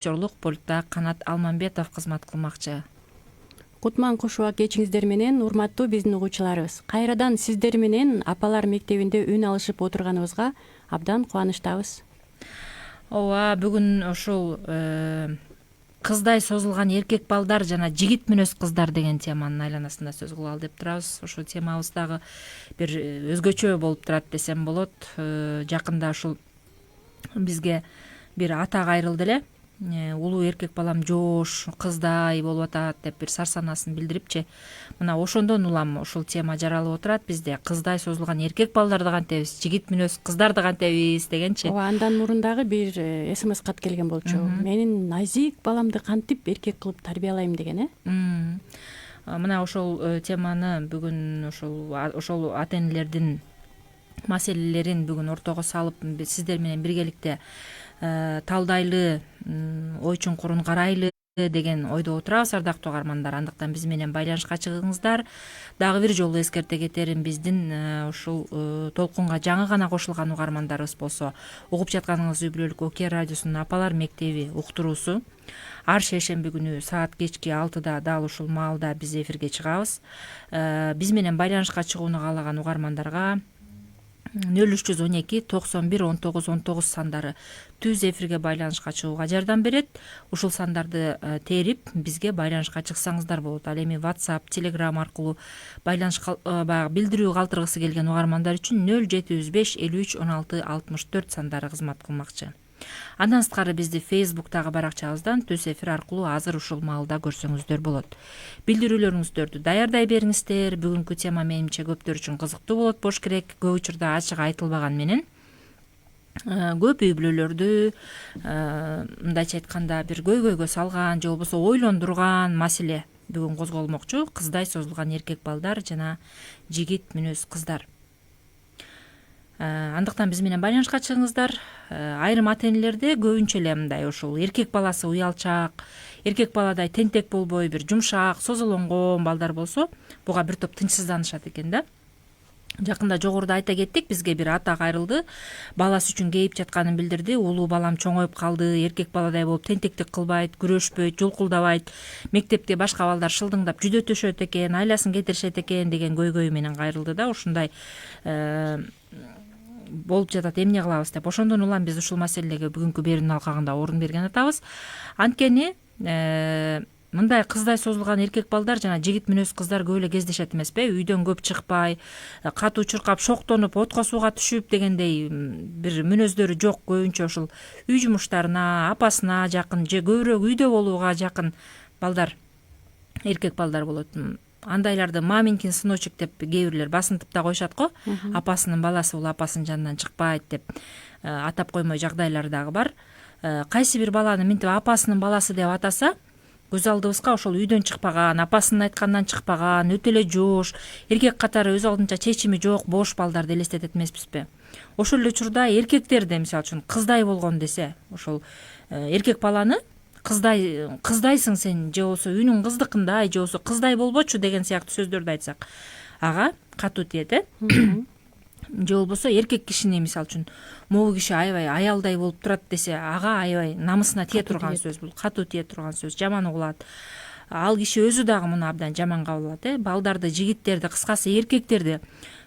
режиссерлук пультта Канат Алмамбетов кызмат кылмакчы. Кутман кушуа кечиңиздер менен, урматтуу биздин угуучуларыбыз. Кайрадан сиздер менен апалар мектебинде үн алышып отурганыбызга абдан кубанычтабыз. Ооба, бүгүн ушул кыздай созулган эркек балдар жана жигит мүнөз кыздар деген теманын айланасында сөз кылалы деп турабыз. Ушул темабыз дагы бир өзгөчө болуп турат десем болот. Жакында ушул бизге бир ата кайрылды эле. Улуу эркек балам жоош, кыздай болуп атат деп бир сарсанасын билдирипчи. Мына ошондон улам ушул тема жаралып отурат бизде. Кыздай созулган эркек балдарды кантебиз, жигит мүнөз кыздарды кантебиз дегенчи. Ооба, андан мурун дагы бир СМС кат келген болчу. Менин назик баламды кантип эркек кылып тарбиялайм деген, Мына ошол теманы бүгүн ошол ата энелердин маселелерин бүгүн ортого салып сиздер менен биргеликте талдайлы, ой чуңкурун карайлы деген ойдо отурабыз, ардактуу угармандар. Андыктан биз менен байланышка чыгыңыздар. Дагы бир жолу эскерте кетерим, биздин ушул толкунга жаңы гана кошулган угармандарыбыз болсо, угуп жатканыңыз үй бүлөлүк Оке радиосунун Апалар мектеби уктуруусу ар шейшемби күнү саат кечки 6-да дал ушул маалда биз эфирге чыгабыз. Биз менен байланышка чыгууну каалаган угармандарга 0312 91 19 19 сандары түз эфирге байланышка чыгууга жардам берет. Ушул сандарды терип бизге байланышка чыксаңыздар болот. Ал эми WhatsApp, Telegram аркылуу байланышка билдирүү калтыргысы келген угармандар үчүн 0705 53 16 64 сандары кызмат кылмакчы. Андан сырткары бизди Facebook'тагы баракчабыздан түз эфир аркылуу азыр ушул маалда көрсөңүздөр болот. Билдирүүлөрүңүздөрдү даярдай бериңиздер. Бүгүнкү тема менимче көптөр үчүн кызыктуу болот болуш керек. Көп учурда ачык айтылбаган менен көп үй бүлөлөрдү мындайча айтканда бир көйгөйгө салган же болбосо ойлондурган маселе бүгүн козголмокчу. Кыздай созулган эркек балдар жана жигит мүнөз кыздар. Андыктан биз менен байланышка чыгыңыздар. Айрым ата энелерде көбүнчө эле мындай ушул эркек баласы уялчак, эркек баладай тентек болбой бир жумшак, созолонгон балдар болсо, буга бир топ тынчсызданышат экен да. Жакында жогоруда айта кеттик, бизге бир ата кайрылды. Баласы үчүн кейип жатканын билдирди. Улуу балам чоңоюп калды, эркек баладай болуп тентектик кылбайт, күрөшпөйт, жулкулдабайт. Мектепте башка балдар шылдыңдап жүдөтүшөт экен, айласын кетиришет экен деген көйгөй менен кайрылды да. Ушундай болуп жатат, эмне кылабыз деп. Ошондон улам биз ушул маселеге бүгүнкү берүүнүн алкагында орун берген атабыз. Анткени мындай кыздай созулган эркек балдар жана жигит мүнөз кыздар көп эле кездешет эмеспи? Үйдөн көп чыкпай, катуу чуркап, шоктонуп, отко сууга түшүп дегендей бир мүнөздөрү жок. Көбүнчө ушул үй жумуштарына, апасына жакын же көбүрөөк үйдө болууга жакын балдар, эркек балдар болот. Андайларды маминкин сыночек деп кээ бирлер басынтып да коюшат го. Апасынын баласы бул апасынын жанынан чыкпайт деп атап коймой жагдайлар дагы бар. Кайсы бир баланы минтип апасынын баласы деп атаса, көз алдыбызга ошол үйдөн чыкпаган, апасынын айтканынан чыкпаган, өтө эле жоош, эркек катары өз алдынча чечими жок бош балдарды элестетет эмеспизби? Ошол эле учурда эркектерде мисалы үчүн кыздай болгон десе, ошол эркек баланы кыздайсың сен, же болбосо үнүң кыздыкындай, же болбосо кыздай болбочу деген сыяктуу сөздөрдү айтсак, ага катуу тиет, же болбосо эркек кишини мисалы үчүн могу киши аябай аялдай болуп турат десе, ага аябай намысына тие турган сөз, бул катуу тие турган сөз, жаман угулат. Ал киши өзү дагы муну абдан жаман кабыл алат, балдарды, жигиттерди, кыскасы эркектерди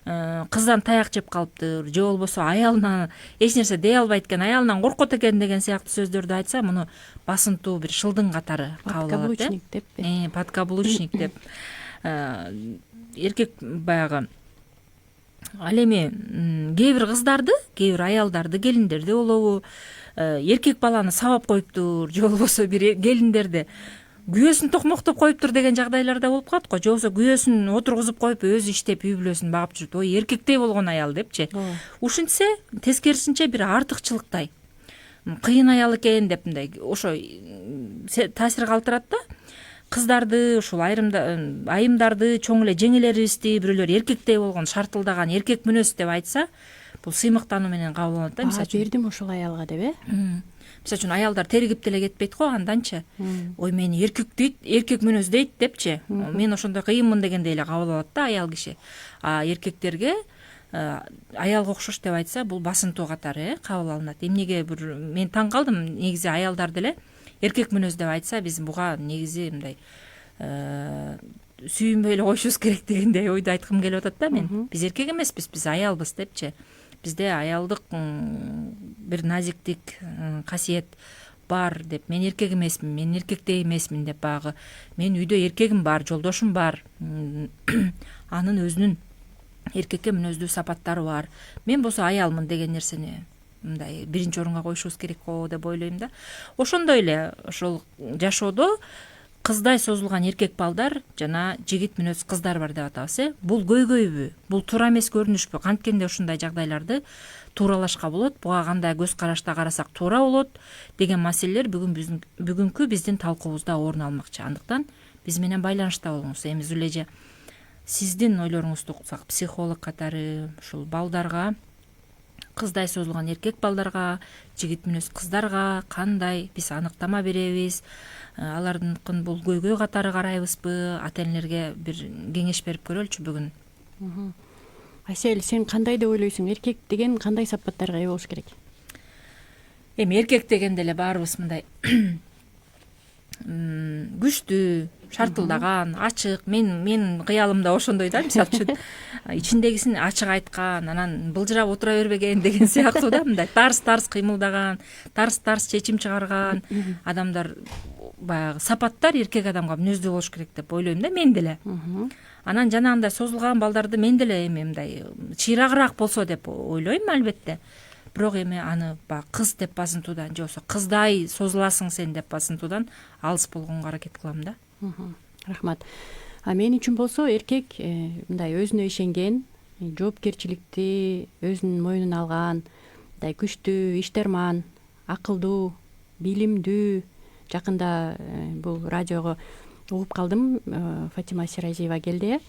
кыздан таяк жеп калыптыр, же болбосо аялынан эч нерсе дей албайт экен, аялынан коркот экен деген сыяктуу сөздөрдү айтса, муну басынтуу бир шылдың катары кабыл алат. Подкаблучник деппи? Подкаблучник деп. Эркек баягы ал эми кээ бир кыздарды, кээ бир аялдарды, келиндерди болобу, эркек баланы сабап коюптур, же болбосо бир келиндерди күйөөсүн токмоктоп коюптур деген жагдайлар да болуп калат го. Же болбосо күйөөсүн отургузуп коюп, өзү иштеп үй бүлөсүн багып жүрүп, ой эркектей болгон аял депчи. Ушинтсе тескерисинче бир артыкчылыктай, кыйын аял экен деп мындай ошо таасир калтырат да. Кыздарды, ушул айымдарды, чоң эле жеңелерибизди бирөөлөр эркектей болгон, шартылдаган эркек мүнөз деп айтса, бул сыймыктануу менен кабыл алынат да. Мисалы бердим ошол аялга деп, Мисалы үчүн аялдар теригип деле кетпейт го анданчы. Ой мени эркек дейт, эркек мүнөз дейт депчи. Мен ошондой кыйынмын дегендей эле кабыл алат да аял киши. Эркектерге аялга окшош деп айтса, бул басынтуу катары кабыл алынат. Эмнеге бир мен таң калдым, негизи аялдар деле эркек мүнөз деп айтса биз буга негизи мындай сүйүнбөй эле коюшубуз керек дегендей ойду айткым келип атат да мен. Биз эркек эмеспиз, биз аялбыз депчи. Бизде аялдык бир назиктик касиет бар деп, мен эркек эмесмин, мен эркектей эмесмин деп, баягы мен үйдө эркегим бар, жолдошум бар, анын өзүнүн эркекке мүнөздүү сапаттары бар, мен болсо аялмын деген нерсени мындай биринчи орунга коюшубуз керек го деп ойлойм да. Ошондой эле ошол жашоодо кыздай созулган эркек балдар жана жигит мүнөз кыздар бар деп атабыз. Бул көйгөйбү, бул туура эмес көрүнүшпү? Канткенде ушундай жагдайларды тууралашка болот, буга кандай көз карашта карасак туура болот деген маселелер бүгүнкү биздин талкуубузда орун алмакчы. Андыктан биз менен байланышта болуңуз. Эми Зулейжа, сиздин ойлоруңузду уксак, психолог катары ушул балдарга, кыздай созулган эркек балдарга, жигит мүнөз кыздарга кандай биз аныктама беребиз? Алардыкын бул көйгөй катары карайбызбы? Ата-энелерге бир кеңеш берип көрөлүчү бүгүн. Айсел, сен кандай деп ойлойсуң? Эркек деген кандай сапаттарга ээ болуш керек? Эми эркек дегенде эле баарыбыз мындай күчтүү, шартылдаган, ачык. Мен кыялымда ошондой да, мисалы үчүн ичиндегисин ачык айткан, анан былжырап отура бербеген деген сыяктуу да, мындай тарс кыймылдаган, тарс чечим чыгарган адамдар, баягы сапаттар эркек адамга мүнөздүү болуш керек деп ойлойм да, мен деле. Анан жана андай созулган балдарды мен деле эми мындай чыйрагыраак болсо деп ойлойм албетте. Бирок эми аны баягы кыз деп басынтуудан же болбосо кыздай созуласың сен деп басынтуудан алыс болгонго аракет кылам да. Рахмат. Мен үчүн болсо эркек мындай өзүнө ишенген, жоопкерчиликти өзүнүн мойнуна алган, мындай күчтүү, иштерман, акылдуу, билимдүү. Жакында бул радиого угуп калдым, Фатима Сиразиева келди.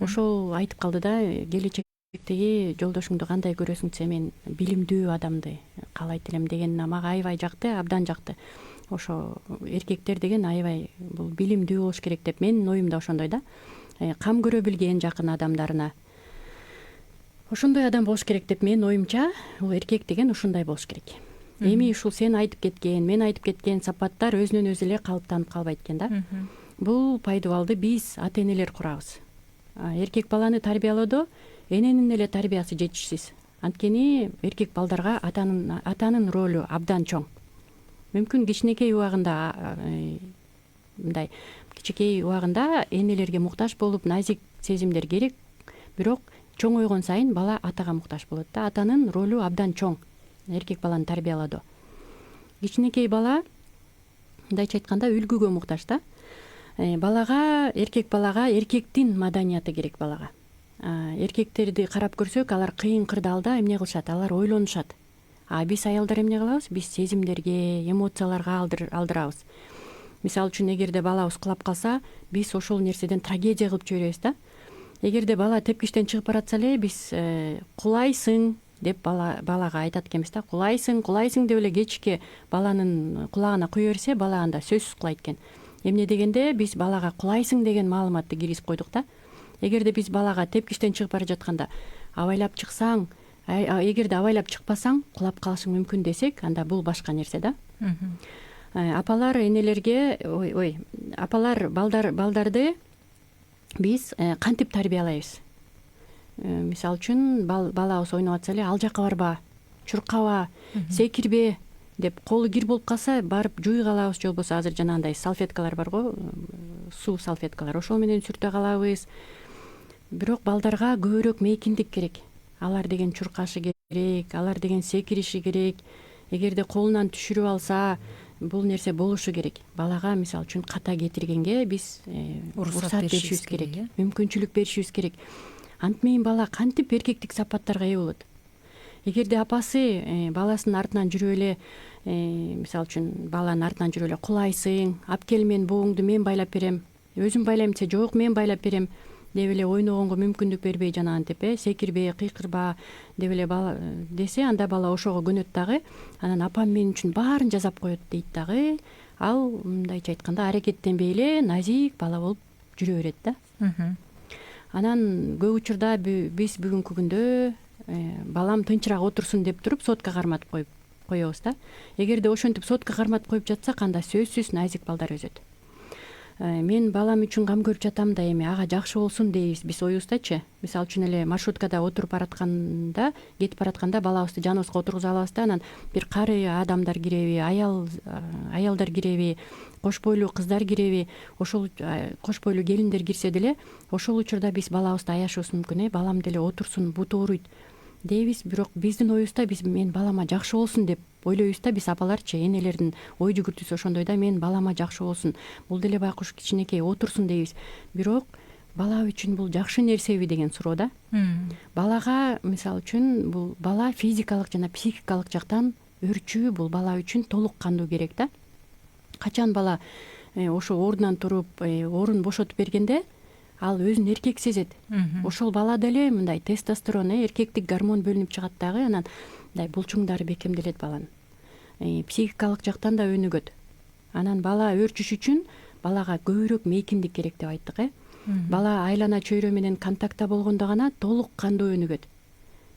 Ошол айтып калды да, келечектеги жолдошуңду кандай көрөсүң десе, мен билимдүү адамды каалайт элем деген мага аябай жакты, абдан жакты. Ошо эркектер деген аябай бул билимдүү болуш керек деп менин оюм да ошондой да. Кам көрө билген жакын адамдарына ошондой адам болуш керек деп менин оюмча, бул эркек деген ушундай болуш керек. Эми ушул сен айтып кеткен, мен айтып кеткен сапаттар өзүнөн өзү эле калыптанып калбайт экен да. Бул пайдубалды биз ата-энелер курабыз. Эркек баланы тарбиялоодо эненин эле тарбиясы жетишсиз. Анткени эркек балдарга атанын ролу абдан чоң. Мүмкүн кичинекей убагында мындай кичинекей убагында энелерге муктаж болуп, назик сезимдер керек, бирок чоңойгон сайын бала атага муктаж болот да. Атанын ролу абдан чоң эркек баланы тарбиялоодо. Кичинекей бала мындайча айтканда үлгүгө муктаж да. Эркек балага эркектин маданияты керек балага. Эркектерди карап көрсөк, алар кыйын кырдаалда эмне кылышат? Алар ойлонушат. Биз аялдар эмне кылабыз? Биз сезимдерге, эмоцияларга алдырабыз. Мисалы үчүн, эгерде балабыз кулап калса, биз ошол нерседен трагедия кылып жиберебиз да. Эгерде бала тепкичтен чыгып баратса эле, биз кулайсың деп балага айтат экенбиз да. Кулайсың деп эле кечке баланын кулагына куя берсе, бала анда сөзсүз кулайт экен. Эмне дегенде биз балага кулайсың деген маалыматты киргизип койдук да. Эгерде биз балага тепкичтен чыгып бара жатканда абайлап чыксаң, эгерде абайлап чыкпасаң кулап калышың мүмкүн десек, анда бул башка нерсе да. Апалар энелерге, апалар балдарды биз кантип тарбиялайбыз? Мисалы үчүн, балабыз ойноп атса эле, ал жака барба, чуркаба, секирбе деп колу кир болуп калса, барып жууй калабыз, же болбосо азыр жанагындай салфеткалар бар го, суу салфеткалар, ошол менен сүртө калабыз. Бирок балдарга көбүрөөк мейкиндик керек. Алар деген чуркашы керек, алар деген секириши керек. Эгерде колунан түшүрүп алса, бул нерсе болушу керек. Балага мисалы үчүн ката кетиргенге биз уруксат беришибиз керек, мүмкүнчүлүк беришибиз керек. Антмейин бала кантип эркектик сапаттарга ээ болот? Эгерде апасы баласынын артынан жүрүп эле, мисалы үчүн баланын артынан жүрүп эле, кулайсың, апкел мен бууңду мен байлап берем, өзүм байлайм десе, жок мен байлап берем деп эле ойногонго мүмкүндүк бербей, жанагынтип секирбе, кыйкырба деп эле бала десе, анда бала ошого көнөт дагы. Анан апам мен үчүн баарын жасап коет дейт дагы. Ал мындайча айтканда аракеттенбей эле назик бала болуп жүрө берет да. Анан көп учурда биз бүгүнкү күндө балам тынчыраак отурсун деп туруп сотка карматып коюп коебуз да. Эгерде ошентип сотко карматып коюп жатсак, анда сөзсүз назик балдар өсөт. Мен балам үчүн кам көрүп жатам да эми ага жакшы болсун дейбиз биз оюбуздачы. Мисалы үчүн эле маршруткада отуруп баратканда, кетип баратканда балабызды жаныбызга отургузуп алабыз да, анан бир кары адамдар киреби, аялдар киреби, кош бойлуу кыздар киреби, ошол кош бойлуу келиндер кирсе деле ошол учурда биз балабызды аяшыбыз мүмкүн. Балам деле отурсун, буту ооруйт дейбиз, бирок биздин оюбузда биз мен балама жакшы болсун деп ойлойбуз да, биз апаларчы, энелердин ой жүгүртүүсү ошондой да, мен балама жакшы болсун, бул деле байкуш кичинекей отурсун дейбиз. Бирок бала үчүн бул жакшы нерсеби деген суроо да. Балага мисалы үчүн бул бала физикалык жана психикалык жактан өрчүү, бул бала үчүн толук кандуу керек да. Качан бала ошо ордунан туруп орун бошотуп бергенде ал өзүн эркек сезет. Ошол бала деле мындай тестостерон, эркектик гормон бөлүнүп чыгат дагы, анан мындай булчуңдары бекемделет баланын. Психикалык жактан да өнүгөт. Анан бала өрчүш үчүн балага көбүрөөк мейкиндик керек деп айттык. Бала айлана чөйрө менен контактта болгондо гана толук кандуу өнүгөт.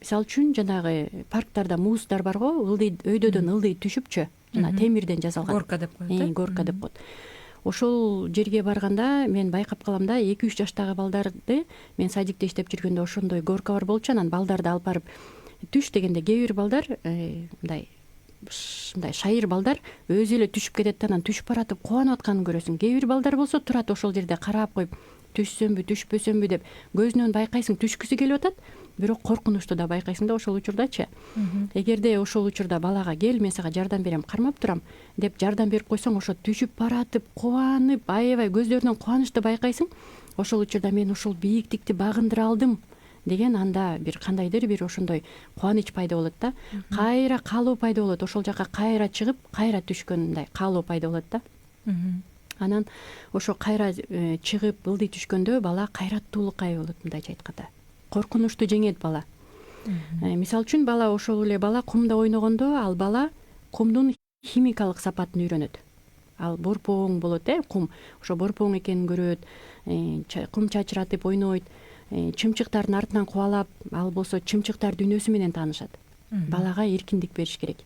Мисалы үчүн жанагы парктарда муздар бар го, өйдөдөн ылдый түшүпчү, жана темирден жасалган. Горка деп коет. Горка деп коет. Ошол жерге барганда мен байкап калам да, 2-3 жаштагы балдарды мен садикте иштеп жүргөндө ошондой горка бар болчу, анан балдарды алып барып түш дегенде кээ бир балдар мындай шайыр балдар өзү эле түшүп кетет да, анан түшүп баратып кубанып атканын көрөсүң. Кээ бир балдар болсо турат ошол жерде карап коюп, түшсөмбү, түшпөсөмбү деп көзүнөн байкайсың түшкүсү келип атат, бирок коркунучту да байкайсың да ошол учурдачы. Эгерде ошол учурда балага кел, мен сага жардам берем, кармап турам деп жардам берип койсоң, ошо түшүп баратып, кубанып, аябай көздөрүнөн кубанычты байкайсың. Ошол учурда мен ушул бийиктикти багындыра алдым деген анда бир кандайдыр бир ошондой кубаныч пайда болот да. Кайра каалоо пайда болот, ошол жака кайра чыгып, кайра түшкөндөй каалоо пайда болот да. Анан ошо кайра чыгып ылдый түшкөндө бала кайраттуулукка ээ болот, мындайча айтканда. Коркунучту жеңет бала. Мисалы үчүн бала ошол эле бала кумда ойногондо, ал бала кумдун химикалык сапатын үйрөнөт. Ал борпоң болот, кум. Ошо борпоң экенин көрөт, кум чачыратып ойнойт, чымчыктардын артынан кубалап, ал болсо чымчыктар дүйнөсү менен таанышат. Балага эркиндик бериш керек.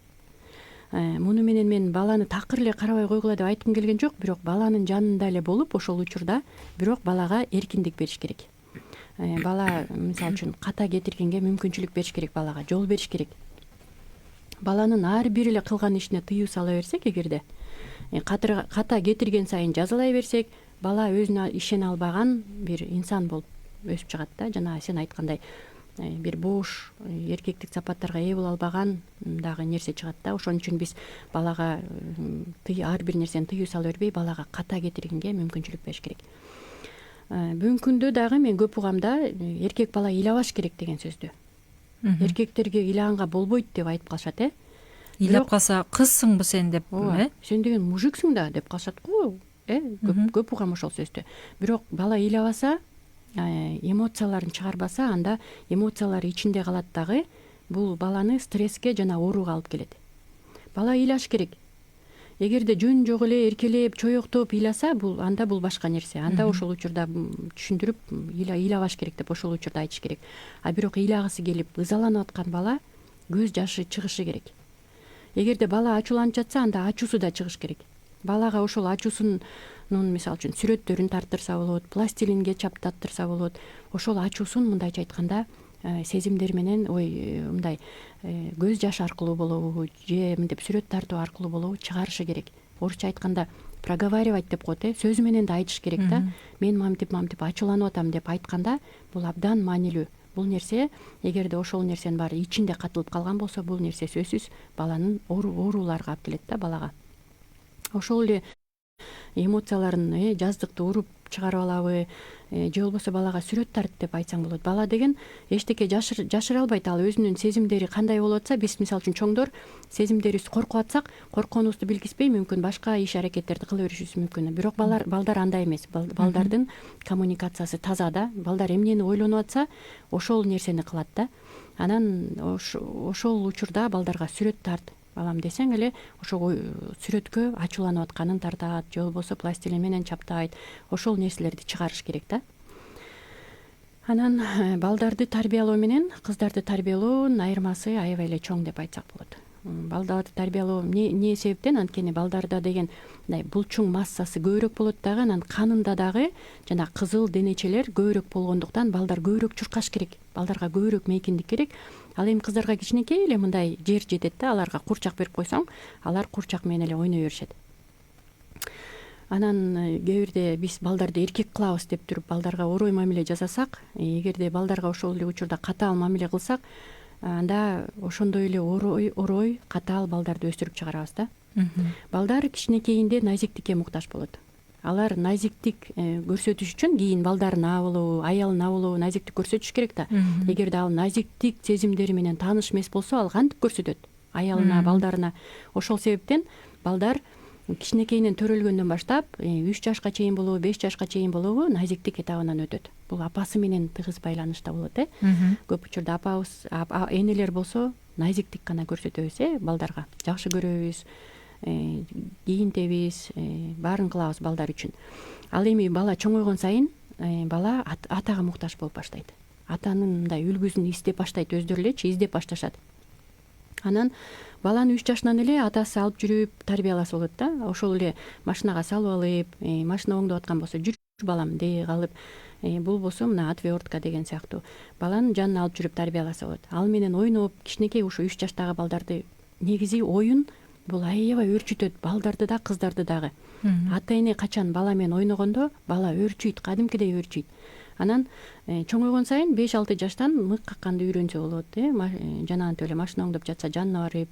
Муну менен мен баланы такыр эле карабай койгула деп айткым келген жок, бирок баланын жанында эле болуп ошол учурда бирок балага эркиндик бериш керек. Бала мисалы үчүн ката кетиргенге мүмкүнчүлүк бериш керек, балага жол бериш керек. Баланын ар бир эле кылган ишине тыюу сала берсек, эгерде ката кетирген сайын жазалай берсек, бала өзүнө ишене албаган бир инсан болуп өсүп чыгат да. Жана сен айткандай бир бош эркектик сапаттарга ээ боло албаган дагы нерсе чыгат да. Ошон үчүн биз балага ар бир нерсени тыюу сала бербей, балага ката кетиргенге мүмкүнчүлүк бериш керек. Бүгүнкү күндө дагы мен көп угам да, эркек бала ыйлабаш керек деген сөздү. Эркектерге ыйлаганга болбойт деп айтып калышат. Ыйлап калса кызсыңбы сен деп, сен деген мужиксиң да деп калышат го. Көп угам ошол сөздү. Бирок бала ыйлабаса, эмоцияларын чыгарбаса, анда эмоциялары ичинде калат дагы. Бул баланы стресске жана ооруга алып келет. Бала ыйлаш керек. Эгерде жөн жок эле эркелеп, чоёктоп ыйласа, анда бул башка нерсе. Анда ошол учурда түшүндүрүп, ыйлабаш керек деп ошол учурда айтыш керек. Бирок ыйлагысы келип, ызаланып аткан бала көз жашы чыгышы керек. Эгерде бала ачууланып жатса, анда ачуусу да чыгыш керек. Балага ошол ачуусунун мисалы үчүн сүрөттөрүн тарттырса болот, пластилинге чаптаттырса болот. Ошол ачуусун мындайча айтканда сезимдер менен, мындай көз жаш аркылуу болобу же мынтип сүрөт тартуу аркылуу болобу чыгарышы керек. Орусча айтканда проговаривать деп коет, сөзү менен да айтыш керек да. Мен мамтип ачууланып атам деп айтканда, бул абдан маанилүү. Бул нерсе, эгерде ошол нерсенин баары ичинде катылып калган болсо, бул нерсе сөзсүз баланын ооруларга алып келет да балага. Ошол эле эмоцияларын жаздыкты уруп чыгарып алабы, же болбосо балага сүрөт тарт деп айтсаң болот. Бала деген эчтеке жашыра албайт. Ал өзүнүн сезимдери кандай болуп атса, биз мисалы үчүн чоңдор сезимдерибиз коркуп атсак, коркконубузду билгизбей мүмкүн башка иш аракеттерди кыла беришибиз мүмкүн. Бирок балдар андай эмес. Балдардын коммуникациясы таза да. Балдар эмнени ойлонуп атса, ошол нерсени кылат да. Анан ошол учурда балдарга сүрөт тарт балам десең эле, ошол сүрөткө ачууланып атканын тартат, же болбосо пластилин менен чаптайт. Ошол нерселерди чыгарыш керек да. Анан балдарды тарбиялоо менен кыздарды тарбиялоонун айырмасы аябай эле чоң деп айтсак болот. балдарды тарбиялоо эмне себептен, анткени балдарда деген мындай булчуң массасы көбүрөөк болот дагы, анан канында дагы жана кызыл денечелер көбүрөөк болгондуктан балдар көбүрөөк чуркаш керек, балдарга көбүрөөк мейкиндик керек. Ал эми кыздарга кичинекей эле мындай жер жетет да, аларга курчак берип койсоң, алар курчак менен эле ойной беришет. Анан кээ бирде биз балдарды эркек кылабыз деп туруп балдарга орой мамиле жасасак, эгерде балдарга ошол эле учурда катаал мамиле кылсак, анда ошондой эле орой катаал балдарды өстүрүп чыгарабыз да. Балдар кичинекейинде назиктикке муктаж болот. Алар назиктик көрсөтүш үчүн кийин балдарын абылуу, аялын абылуу назиктик көрсөтүш керек да. Эгерде ал назиктик сезимдери менен тааныш эмес болсо, ал кантип көрсөтөт аялына, балдарына? Ошол себептен балдар кичинекейинен төрөлгөндөн баштап 3 жашка чейин болобу, 5 жашка чейин болобу назиктик этабынан өтөт. Бул апасы менен тыгыз байланышта болот. Көп учурда апабыз, энелер болсо назиктик гана көрсөтөбүз, балдарга жакшы көрөбүз, кийинтебиз, баарын кылабыз балдар үчүн. Ал эми бала чоңойгон сайын бала атага муктаж болуп баштайт. Атанын мындай үлгүсүн издеп баштайт, өздөрү элечи издеп башташат. Анан баланы 3 жашынан эле атасы алып жүрүп тарбияласа болот да. Ошол эле машинага салып алып, машина оңдоп аткан болсо жүр балам дей калып, болбосо мына отвертка деген сыяктуу баланын жанына алып жүрүп тарбияласа болот. Ал менен ойноп, кичинекей ушу 3 жаштагы балдарды негизи оюн бул аябай өөрчүтөт, балдарды да, кыздарды дагы. Ата эне качан бала менен ойногондо бала өөрчүйт, кадимкидей өөрчүйт. Анан чоңойгон сайын 5-6 жаштан мык какканды үйрөнсө болот, жанагынтип эле машина оңдоп жатса жанына барып.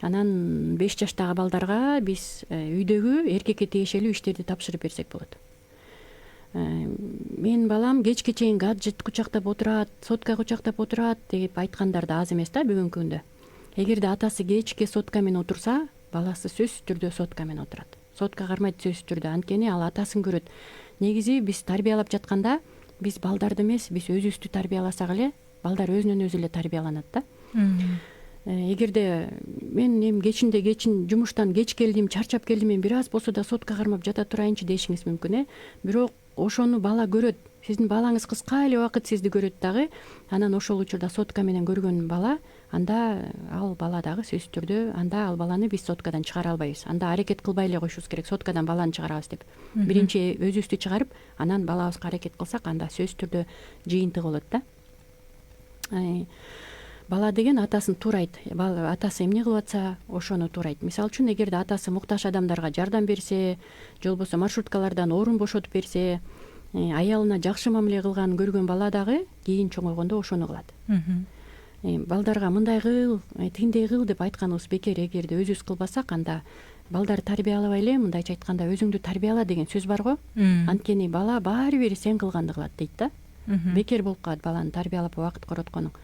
Анан 5 жаштагы балдарга биз үйдөгү эркекке тиешелүү иштерди тапшырып берсек болот. Мен балам кечке чейин гаджет кучактап отурат, сотка кучактап отурат деп айткандар да аз эмес да бүгүнкү күндө. Эгерде атасы кечке сотка менен отурса, баласы сөзсүз түрдө сотка менен отурат. Сотка кармайт сөзсүз түрдө, анткени ал атасын көрөт. Негизи биз тарбиялап жатканда биз балдарды эмес, биз өзүбүздү тарбияласак эле, балдар өзүнөн өзү эле тарбияланат да. Эгерде мен кечин жумуштан кеч келдим, чарчап келдим, мен бир аз болсо да сотка кармап жата турайынчы дешиңиз мүмкүн, бирок ошону бала көрөт. Сиздин балаңыз кыска эле убакыт сизди көрөт дагы. Анан ошол учурда сотка менен көргөн бала, анда ал бала дагы сөзсүз түрдө, анда ал баланы биз соткадан чыгара албайбыз. Анда аракет кылбай эле коюшубуз керек, соткадан баланы чыгарабыз деп. Биринчи өзүбүздү чыгарып, анан балабызга аракет кылсак, анда сөзсүз түрдө жыйынтык болот да. Бала деген атасын туурайт. Атасы эмне кылып атса, ошону туурайт. Мисалы үчүн, эгерде атасы муктаж адамдарга жардам берсе, же болбосо маршруткалардан орун бошотуп берсе, аялына жакшы мамиле кылганын көргөн бала дагы кийин чоңойгондо ошону кылат. Балдарга мындай кыл, тигиндей кыл деп айтканыбыз бекер. Эгерде өзүбүз кылбасак, анда балдарды тарбиялабай эле, мындайча айтканда, өзүңдү тарбияла деген сөз бар го. Анткени бала баары бир сен кылганды кылат дейт да. Бекер болуп калат баланы тарбиялап убакыт коротконуң.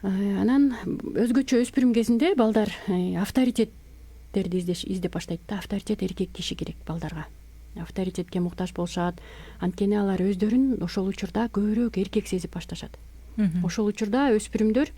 Анан өзгөчө өспүрүм кезинде балдар авторитеттерди издеп баштайт да. Авторитет эркек киши керек балдарга. Авторитетке муктаж болушат, анткени алар өздөрүн ошол учурда көбүрөөк эркек сезип башташат. Ошол учурда өспүрүмдөр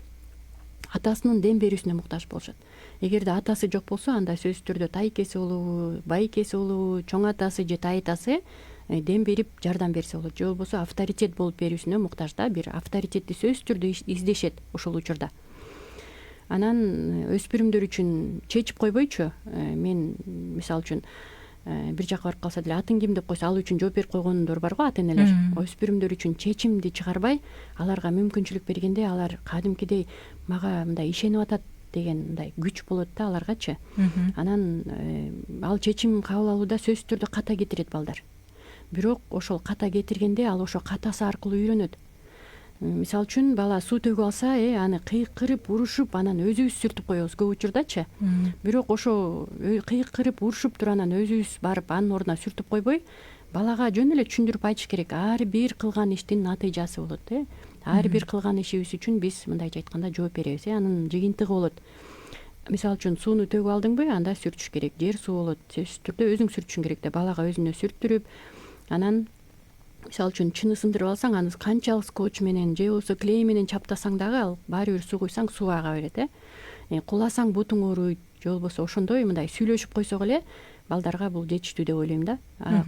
атасынын дем берүүсүнө муктаж болушат. Эгерде атасы жок болсо, анда сөзсүз түрдө тайкеси болобу, байкеси болобу, чоң атасы же тайтасы дем берип жардам берсе болот. Же болбосо авторитет болуп берүүсүнө муктаж да. Бир авторитетти сөзсүз түрдө издешет ошол учурда. Анан өспүрүмдөр үчүн чечип койбойчу. Мен мисалы үчүн бир жака барып калса деле атын ким деп койсо, ал үчүн жооп берип койгондор бар го ата-энелер. Өспүрүмдөр үчүн чечимди чыгарбай, аларга мүмкүнчүлүк бергенде, алар кадимкидей мага мындай ишенип атат деген мындай күч болот да аларгачы. Анан ал чечим кабыл алууда сөзсүз түрдө ката кетирет балдар. Бирок ошол ката кетиргенде ал ошо катасы аркылуу үйрөнөт. Мисалы үчүн, бала суу төгүп алса, аны кыйкырып, урушуп, анан өзүбүз сүртүп коебуз көп учурдачы. Бирок ошо кыйкырып, урушуп туруп, анан өзүбүз барып анын ордуна сүртүп койбой, балага жөн эле түшүндүрүп айтыш керек. Ар бир кылган иштин натыйжасы болот. Ар бир кылган ишибиз үчүн биз мындайча айтканда жооп беребиз. Анын жыйынтыгы болот. Мисалы үчүн, сууну төгүп алдыңбы, анда сүртүш керек. Жер суу болот. Сөзсүз түрдө өзүң сүртүшүң керек да, балага өзүнө сүрттүрүп, анан мисалы үчүн чыны сындырып алсаң, аны канчалык скотч менен же болбосо клей менен чаптасаң дагы, ал баары бир суу куйсаң суу ага берет. Куласаң бутуң ооруйт, же болбосо ошондой мындай сүйлөшүп койсок эле, балдарга бул жетиштүү деп ойлойм да.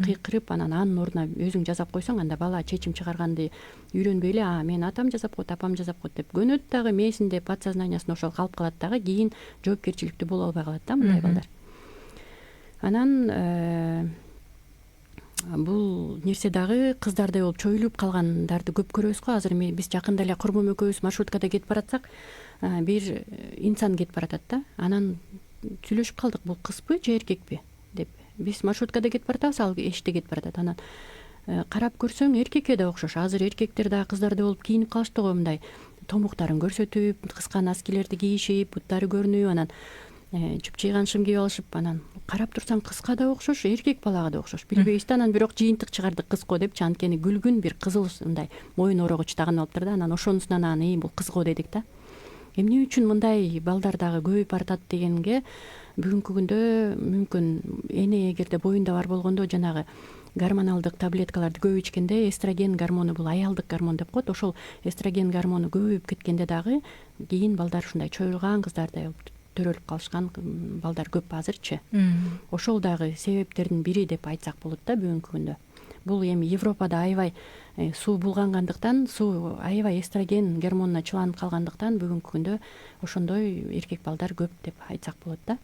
Кыйкырып анан анын ордуна өзүң жасап койсоң, анда бала чечим чыгарганды үйрөнбөй эле мени атам жасап койт, апам жасап койт деп көнөт дагы, мээсинде подсознаниясында ошол калып калат дагы, кийин жоопкерчиликтүү боло албай калат да мындай балдар. Анан бул нерсе дагы кыздардай болуп чоюлуп калгандарды көп көрөбүз го. Азыр биз жакында эле курбум экөөбүз маршруткада кетип баратсак, бир инсан кетип баратат да. Анан сүйлөшүп калдык, бул кызбы же эркекпи деп. Биз маршруткада кетип баратабыз, ал эшикте кетип баратат. Анан карап көрсөң эркекке да окшош. Азыр эркектер дагы кыздардай болуп кийинип калышты го, мындай томуктарын көрсөтүп, кыска носкилерди кийишип, буттары көрүнүп, анан чүп-чыйган шым кийип алышып, анан карап турсаң кызга да окшош, эркек балага да окшош. Билбейбиз да, анан бирок жыйынтык чыгардык кыз го депчи, анткени күлгүн бир кызыл мындай моюн орогуч тагынып алыптыр да. Анан ошонусунан анан бул кыз го дедик да. Эмне үчүн мындай балдар дагы көбөйүп баратат дегенге, бүгүнкү күндө мүмкүн эне эгерде боюнда бар болгондо жанагы гормоналдык таблеткаларды көп ичкенде, эстроген гормону, бул аялдык гормон деп коет, ошол эстроген гормону көбөйүп кеткенде дагы кийин балдар ушундай чоюлган кыздардай төрөлүп калышкан балдар көп азырчы. Ошол дагы себептердин бири деп айтсак болот да бүгүнкү күндө. Бул эми Европада аябай суу булгангандыктан, суу аябай эстроген гормонуна чыланып калгандыктан бүгүнкү күндө ошондой эркек балдар көп деп айтсак болот да.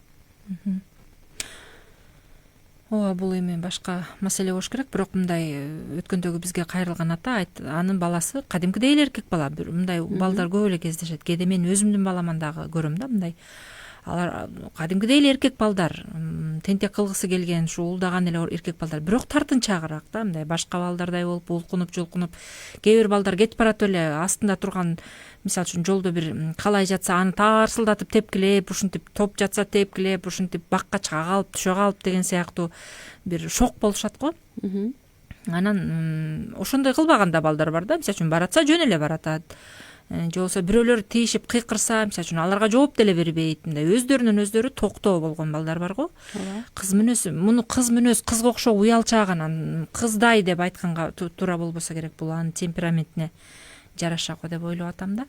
Ооба, бул эми башка маселе болуш керек, бирок мындай өткөндөгү бизге кайрылган ата анын баласы кадимкидей эле эркек бала. Мындай балдар көп эле кездешет. Кээде мен өзүмдүн баламан дагы көрөм да мындай. Алар кадимкидей эле эркек балдар, тентек кылгысы келген, шуулдаган эле эркек балдар, бирок тартынчаагыраак да, мындай башка балдардай болуп улкунуп жулкунуп. Кээ бир балдар кетип баратып эле астында турган, мисалы үчүн жолдо бир калай жатса аны тарсылдатып тепкилеп, ушинтип топ жатса тепкилеп, ушинтип бакка чыга калып, түшө калып деген сыяктуу бир шок болушат го. Анан ошондой кылбаган да балдар бар да, мисалы үчүн баратса жөн эле баратат. Же болбосо бирөөлөр тийишип кыйкырса, мисалы үчүн аларга жооп деле бербейт. Мындай өздөрүнөн өздөрү токтоо болгон балдар бар го. Кыз мүнөз, муну кыз мүнөз, кызга окшоп уялчаак, анан кыздай деп айтканга туура болбосо керек, бул анын темпераментине жараша го деп ойлоп атам да.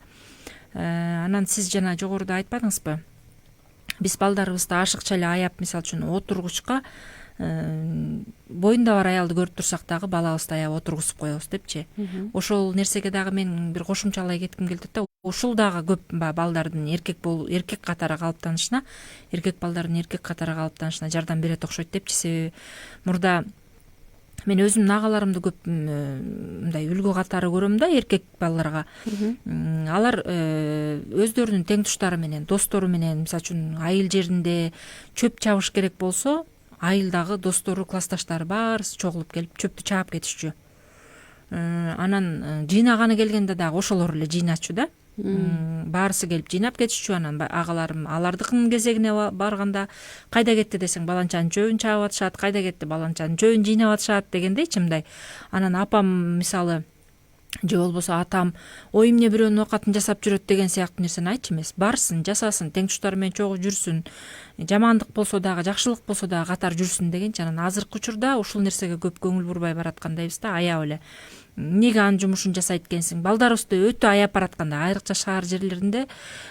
Анан сиз жана жогоруда айтпадыңызбы? Биз балдарыбызды ашыкча эле аяп, мисалы үчүн отургучка боюнда бар аялды көрүп турсак дагы балабызды аяп отургузуп коебуз депчи. Ошол нерсеге дагы мен бир кошумчалай кетким келди да. Ушул дагы көп балдардын эркек катары калыптанышына, эркек балдардын эркек катары калыптанышына жардам берет окшойт депчи. Себеби мурда мен өзүмдүн агаларымды көп мындай үлгү катары көрөм да эркек балдарга. Алар өздөрүнүн теңтуштары менен, достору менен, мисалы үчүн айыл жеринде чөп чабыш керек болсо, айылдагы достору, классташтары баарысы чогулуп келип чөптү чаап кетишчү. Анан жыйнаганы келгенде дагы ошолор эле жыйначу да. Баарысы келип жыйнап кетишчү. Анан агаларым алардыкынын кезегине барганда кайда кетти десең, баланчанын чөбүн чаап атышат, кайда кетти, баланчанын чөбүн жыйнап атышат дегендейчи мындай. Анан апам мисалы, же болбосо атам ой эмне бирөөнүн оокатын жасап жүрөт деген сыяктуу нерсени айтчу эмес. Барсын, жасасын, теңтуштары менен чогуу жүрсүн. Жамандык болсо дагы, жакшылык болсо дагы катар жүрсүн дегенчи. Анан азыркы учурда ушул нерсеге көп көңүл бурбай бараткандайбыз да, аяп эле. Эмнеге анын жумушун жасайт экенсиң? Балдарыбызды өтө аяп баратканда, айрыкча шаар жерлеринде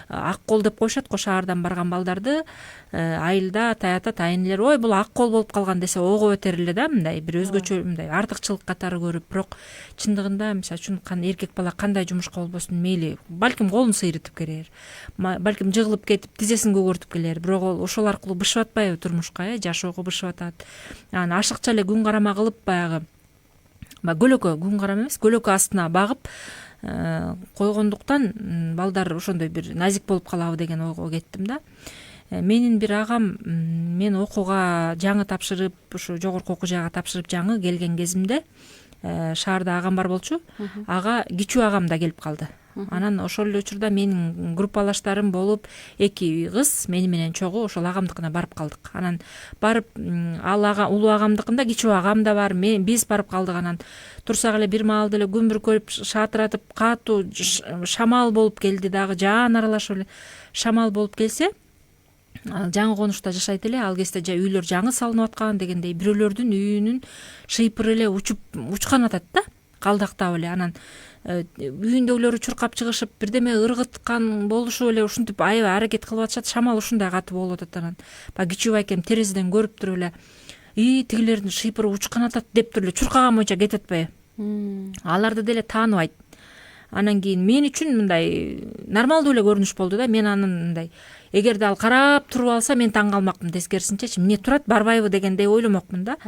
ак кол деп коюшат го, шаардан барган балдарды айылда таята тайынелер, ой бул ак кол болуп калган десе ого өтөр эле да, мындай бир өзгөчө мындай артыкчылык катары көрүп. Бирок чындыгында мисалы үчүн эркек бала кандай жумушка болбосун мейли, балким колун сыйрытып келер, балким жыгылып кетип тизесин көгөртүп келер, бирок ол ошол аркылуу бышып атпайбы турмушка, жашоого бышып атат. Анан ашыкча эле күн карама кылып баягы көлөкө, күн карама эмес, көлөкө астына багып койгондуктан балдар ошондой бир назик болуп калабы деген ойго кеттим да. Менин бир агам, мен окууга жаңы тапшырып, ушу жогорку окуу жайга тапшырып жаңы келген кезимде шаарда агам бар болчу. Ага кичүү агам да келип калды. Анан ошол эле учурда менин группалаштарым болуп, 2 кыз мени менен чогуу ошол агамдыкына барып калдык. Анан барып, ал улуу агамдыкында кичүү агам да бар, биз барып калдык. Анан турсак эле бир маалда эле күн бүркөлүп шаатыратып, катуу шамал болуп келди дагы, жаан аралашып эле шамал болуп келсе, жаңы конушта жашайт эле, ал кезде үйлөр жаңы салынып аткан дегендей, бирөөлөрдүн үйүнүн шыйпыры эле учкан атат да, калдактап эле. Анан үйүндөгүлөрү чуркап чыгышып, бирдеме ыргыткан болушуп эле ушинтип аябай аракет кылып атышат. Шамал ушундай катуу болуп атат. Анан кичүү байкем терезеден көрүп туруп эле тигилердин шыйпыры учкан атат деп туруп эле чуркаган боюнча кетип атпайбы. Аларды деле тааныбайт. Анан кийин мен үчүн мындай нормалдуу эле көрүнүш болду да. Мен анын мындай эгерде ал карап туруп алса мен таң калмакмын, тескерисинчечи эмне турат барбайбы дегендей ойломокмун да.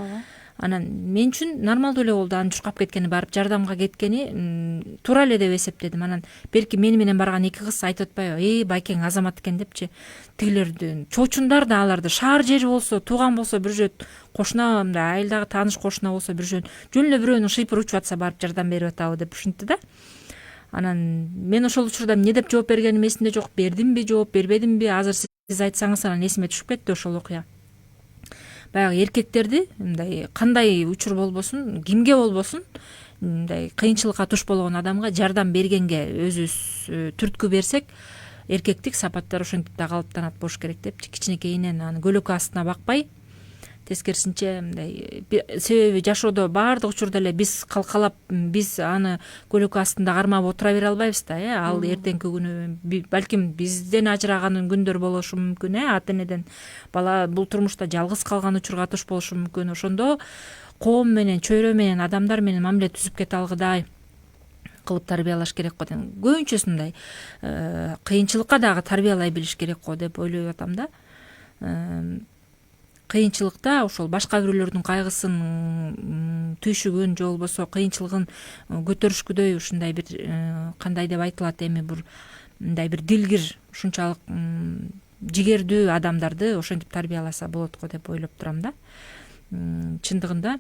Анан мен үчүн нормалдуу эле болду анын чуркап кеткени, барып жардамга кеткени туура эле деп эсептедим. Анан берки мени менен барган 2 кыз айтып атпайбы, байкең азамат экен депчи. Тигилердин чоочундар да аларды шаар жери болсо, тууган болсо бир жөт, кошуна мындай айылдагы тааныш кошуна болсо бир жөн, жөн эле бирөөнүн шыйпыры учуп атса барып жардам берип атабы деп ушинтти да. Анан мен ошол учурда эмне деп жооп бергеним эсимде жок. Бердимби, жооп бербедимби, азыр сиз айтсаңыз анан эсиме түшүп кетти ошол окуя. Баягы эркектерди мындай кандай учур болбосун, кимге болбосун, мындай кыйынчылыкка туш болгон адамга жардам бергенге өзүбүз түрткү берсек, эркектик сапаттар ошентип да калыптанат болуш керек депчи. Кичинекейинен аны көлөкө астына бакпай, тескерисинче мындай себеби жашоодо баардык учурда эле биз калкалап, биз аны көлөкө астында кармап отура бере албайбыз да. Ал эртеңки күнү балким бизден ажыраган күндөр болушу мүмкүн, ата энеден бала бул турмушта жалгыз калган учурга туш болушу мүмкүн. Ошондо коом менен, чөйрө менен, адамдар менен мамиле түзүп кете алгыдай кылып тарбиялаш керек го деп. Көбүнчөсүндай кыйынчылыкка дагы тарбиялай билиш керек го деп ойлоп атам да. Кыйынчылыкта ошол башка бирөөлөрдүн кайгысын түйшүгөн же болбосо кыйынчылыгын көтөрүшкүдөй ушундай бир кандай деп айтылат эми, бир мындай бир дилгир, ушунчалык жигердүү адамдарды ошентип тарбияласа болот го деп ойлоп турам да. Чындыгында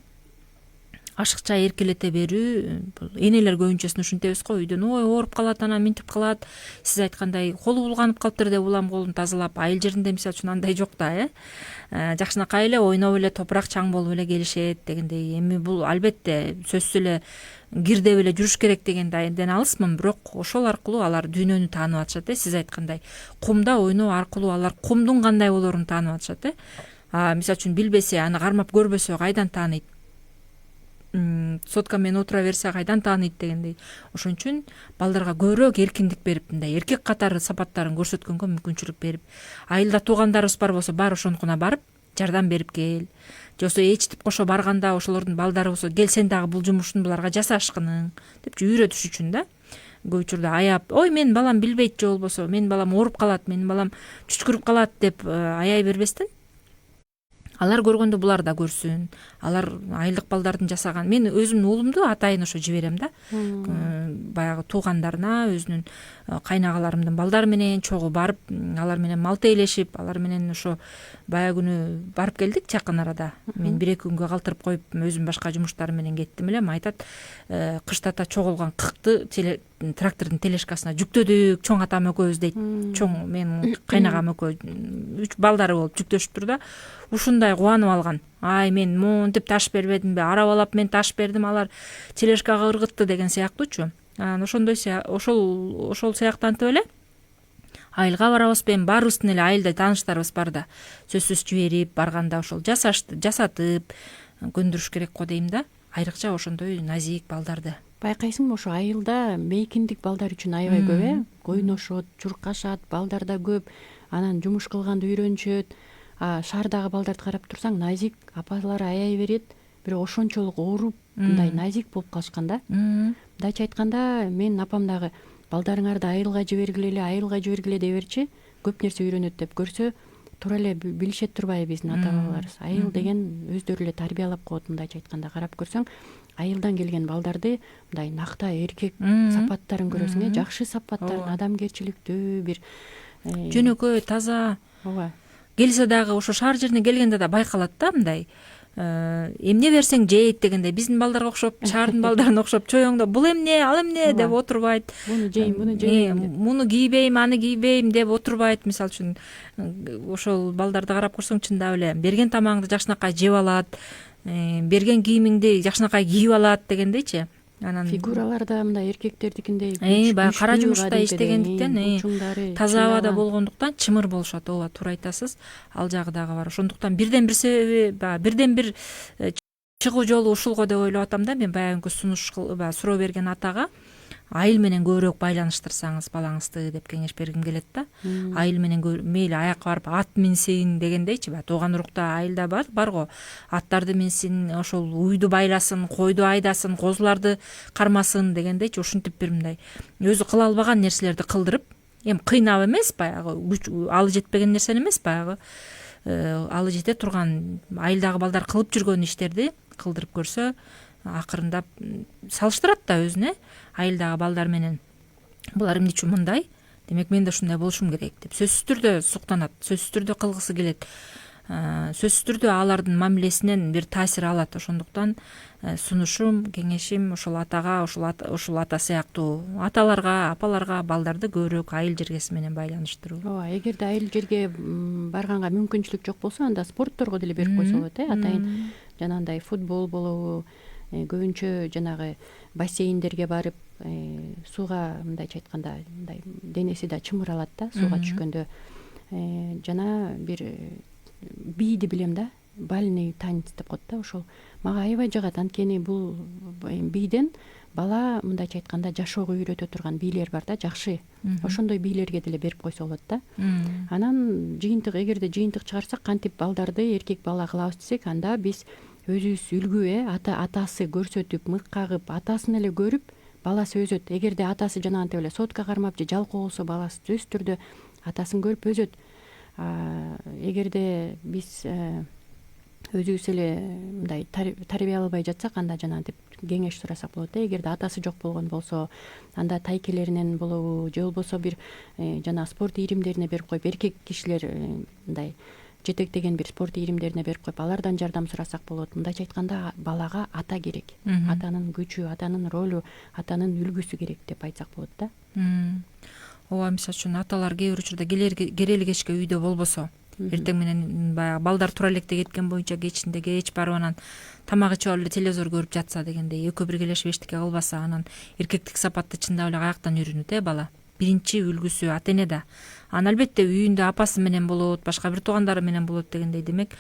ашыкча эркелете берүү, бул энелер көбүнчөсүн ушинтебиз го, үйдөн ой ооруп калат, анан минтип калат. Сиз айткандай колу булганып калыптыр деп улам колун тазалап, айыл жеринде мисалы үчүн андай жок да, жакшынакай эле ойноп эле, топурак чаң болуп эле келишет дегендей. Эми бул албетте сөзсүз эле кирдеп эле жүрүш керек дегенден алысмын, бирок ошол аркылуу алар дүйнөнү таанып атышат. Сиз айткандай кумда ойноо аркылуу алар кумдун кандай болоорун таанып атышат. Мисалы үчүн билбесе, аны кармап көрбөсө кайдан тааныйт? Сотка менен отура берсе кайдан тааныйт дегендей. Ошон үчүн балдарга көбүрөөк эркиндик берип, мындай эркек катары сапаттарын көрсөткөнгө мүмкүнчүлүк берип, айылда туугандарыбыз бар болсо бар ошонукуна барып жардам берип кел. Же болбосо эчтип кошо барганда ошолордун балдары болсо кел сен дагы бул жумушун буларга жасашкының депчи үйрөтүш үчүн да. Көп учурда аяп, ой менин балам билбейт, же болбосо менин балам ооруп калат, менин балам чүчкүрүп калат деп аяй бербестен, алар көргөндө булар да көрсүн. Алар айылдык балдардын жасаган, мен өзүмдүн уулумду атайын ошо жиберем да. Баягы туугандарына, өзүнүн кайнагаларымдын балдары менен чогуу барып, алар менен мал тейлешип, алар менен ошо баягы күнү барып келдик жакын арада. Мен 1-2 күнгө калтырып коюп, өзүм башка жумуштарым менен кеттим эле. Айтат, кыштата чогулган кыкты трактордун тележкасына жүктөдүк, чоң атам экөөбүз дейт. Чоң менин кайнагам экөө 3 балдары болуп жүктөшүптүр да. Ушундай кубанып алган. Ай мен монтип таш бербедимби, арабалап мен таш бердим, алар тележкага ыргытты деген сыяктуучу. Ошондой ошол сыяктантып эле айылга барабызбы, эми баарыбыздын эле айылда тааныштарыбыз бар да. Сөзсүз жиберип барганда ошол жасатып көндүрүш керек го дейм да. Айрыкча ошондой назик балдарды. Байкайсыңбы, ошо айылда мейкиндик балдар үчүн аябай көп, ойношот, чуркашат, балдар да көп, анан жумуш кылганды үйрөнүшөт. Шаардагы балдарды карап турсаң, назик, апалары аяй берет, бирок ошончолук ооруп, мындай назик болуп калышкан да. Мындайча айтканда, менин апам дагы балдарыңарды айылга жибергиле дей берчи, көп нерсе үйрөнөт деп көрсө, туура эле билишет турбайбы биздин ата бабаларыбыз. Айыл деген өздөрү эле тарбиялап коет, мындайча айтканда. Карап көрсөң, айылдан келген балдарды мындай накта эркек сапаттарын көрөсүң, жакшы сапаттарын, адамгерчиликтүү, бир жөнөкөй, таза. Ооба. Келсе дагы ошо шаар жерине келгенде да байкалат да, мындай эмне берсең жейт дегенде, биздин балдарга окшоп, шаардын балдарына окшоп чоюңда бул эмне, ал эмне деп отурбайт. Буну жейм, муну кийбейм, аны кийбейм деп отурбайт. Мисалы үчүн ошол балдарды карап көрсөң, чындап эле берген тамагыңды жакшынакай жеп алат, берген кийимиңди жакшынакай кийип алат дегендейчи. Анан фигураларда мындай эркектердикиндей баягы кара жумушта иштегендиктен, таза абада болгондуктан чымыр болушат. Ооба, туура айтасыз. Ал жагы дагы бар. Ошондуктан бирден бир себеби, бирден бир чыгуу жолу ушул го деп ойлоп атам да. Мен баягы суроо берген атага айыл менен көбүрөөк байланыштырсаңыз балаңызды деп кеңеш бергим келет да. Айыл менен мейли аякка барып ат минсин дегендейчи, тууган урукта айылда барго, аттарды минсин, ошол уйду байласын, койду айдасын, козуларды кармасын дегендейчи, ушинтип бир мындай өзү кыла албаган нерселерди кылдырып, эми кыйнап эмес, баягы күч алы жетпеген нерсени эмес, баягы алы жете турган айылдагы балдар кылып жүргөн иштерди кылдырып көрсө, акырындап салыштырат да өзүнө айылдагы балдар менен. Булар эмне үчүн мындай? Демек мен да ушундай болушум керек деп сөзсүз түрдө суктанат, сөзсүз түрдө кылгысы келет. Сөзсүз түрдө алардын мамилесинен бир таасир алат. Ошондуктан сунушум, кеңешим ошол атага, ушул ата сыяктуу аталарга, апаларга балдарды көбүрөөк айыл жергеси менен байланыштыруу. Ооба, эгерде айыл жерге барганга мүмкүнчүлүк жок болсо, анда спортторго деле берип койсо болот, атайын жанагындай футбол болобу, көбүнчө жанагы бассейндерге барып, сууга мындайча айтканда мындай денеси да чымыралат да, сууга түшкөндө. Жана бир бийди билем да, бальный танец деп коет да, ошол мага аябай жагат. Анткени бул бийден бала мындайча айтканда жашоого үйрөтө турган бийлер бар да, жакшы. Ошондой бийлерге деле берип койсо болот да. Анан жыйынтык, эгерде жыйынтык чыгарсак, кантип балдарды эркек бала кылабыз десек, анда биз өзүбүз үлгү, атасы көрсөтүп, мык кагып, атасын эле көрүп, баласы өзөт. Эгерде атасы жанагынтип эле сотка кармап же жалкоо болсо, баласы сөзсүз түрдө атасын көрүп өзөт. Эгерде биз өзүбүз эле мындай тарбиялабай жатсак, анда жанагынтип кеңеш сурасак болот. Эгерде атасы жок болгон болсо, анда тайкелеринен болобу, же болбосо бир жана спорт ийримдерине берип коюп, эркек кишилер мындай жетектеген бир спорт ийримдерине берип коюп, алардан жардам сурасак болот. Мындайча айтканда, балага ата керек. Атанын күчү, атанын ролу, атанын үлгүсү керек деп айтсак болот да. Ооба, мисалы үчүн аталар кээ бир учурда керели кечке үйдө болбосо, эртең менен баягы балдар тура электе кеткен боюнча кечинде кеч барып анан тамак ичип алып эле телевизор көрүп жатса дегендей, экөө биргелешип эчтеке кылбаса, анан эркектик сапатты чындап эле каяктан үйрөнөт бала? Биринчи үлгүсү ата энеде. Анан албетте үйүндө апасы менен болот, башка бир туугандары менен болот дегендей. Демек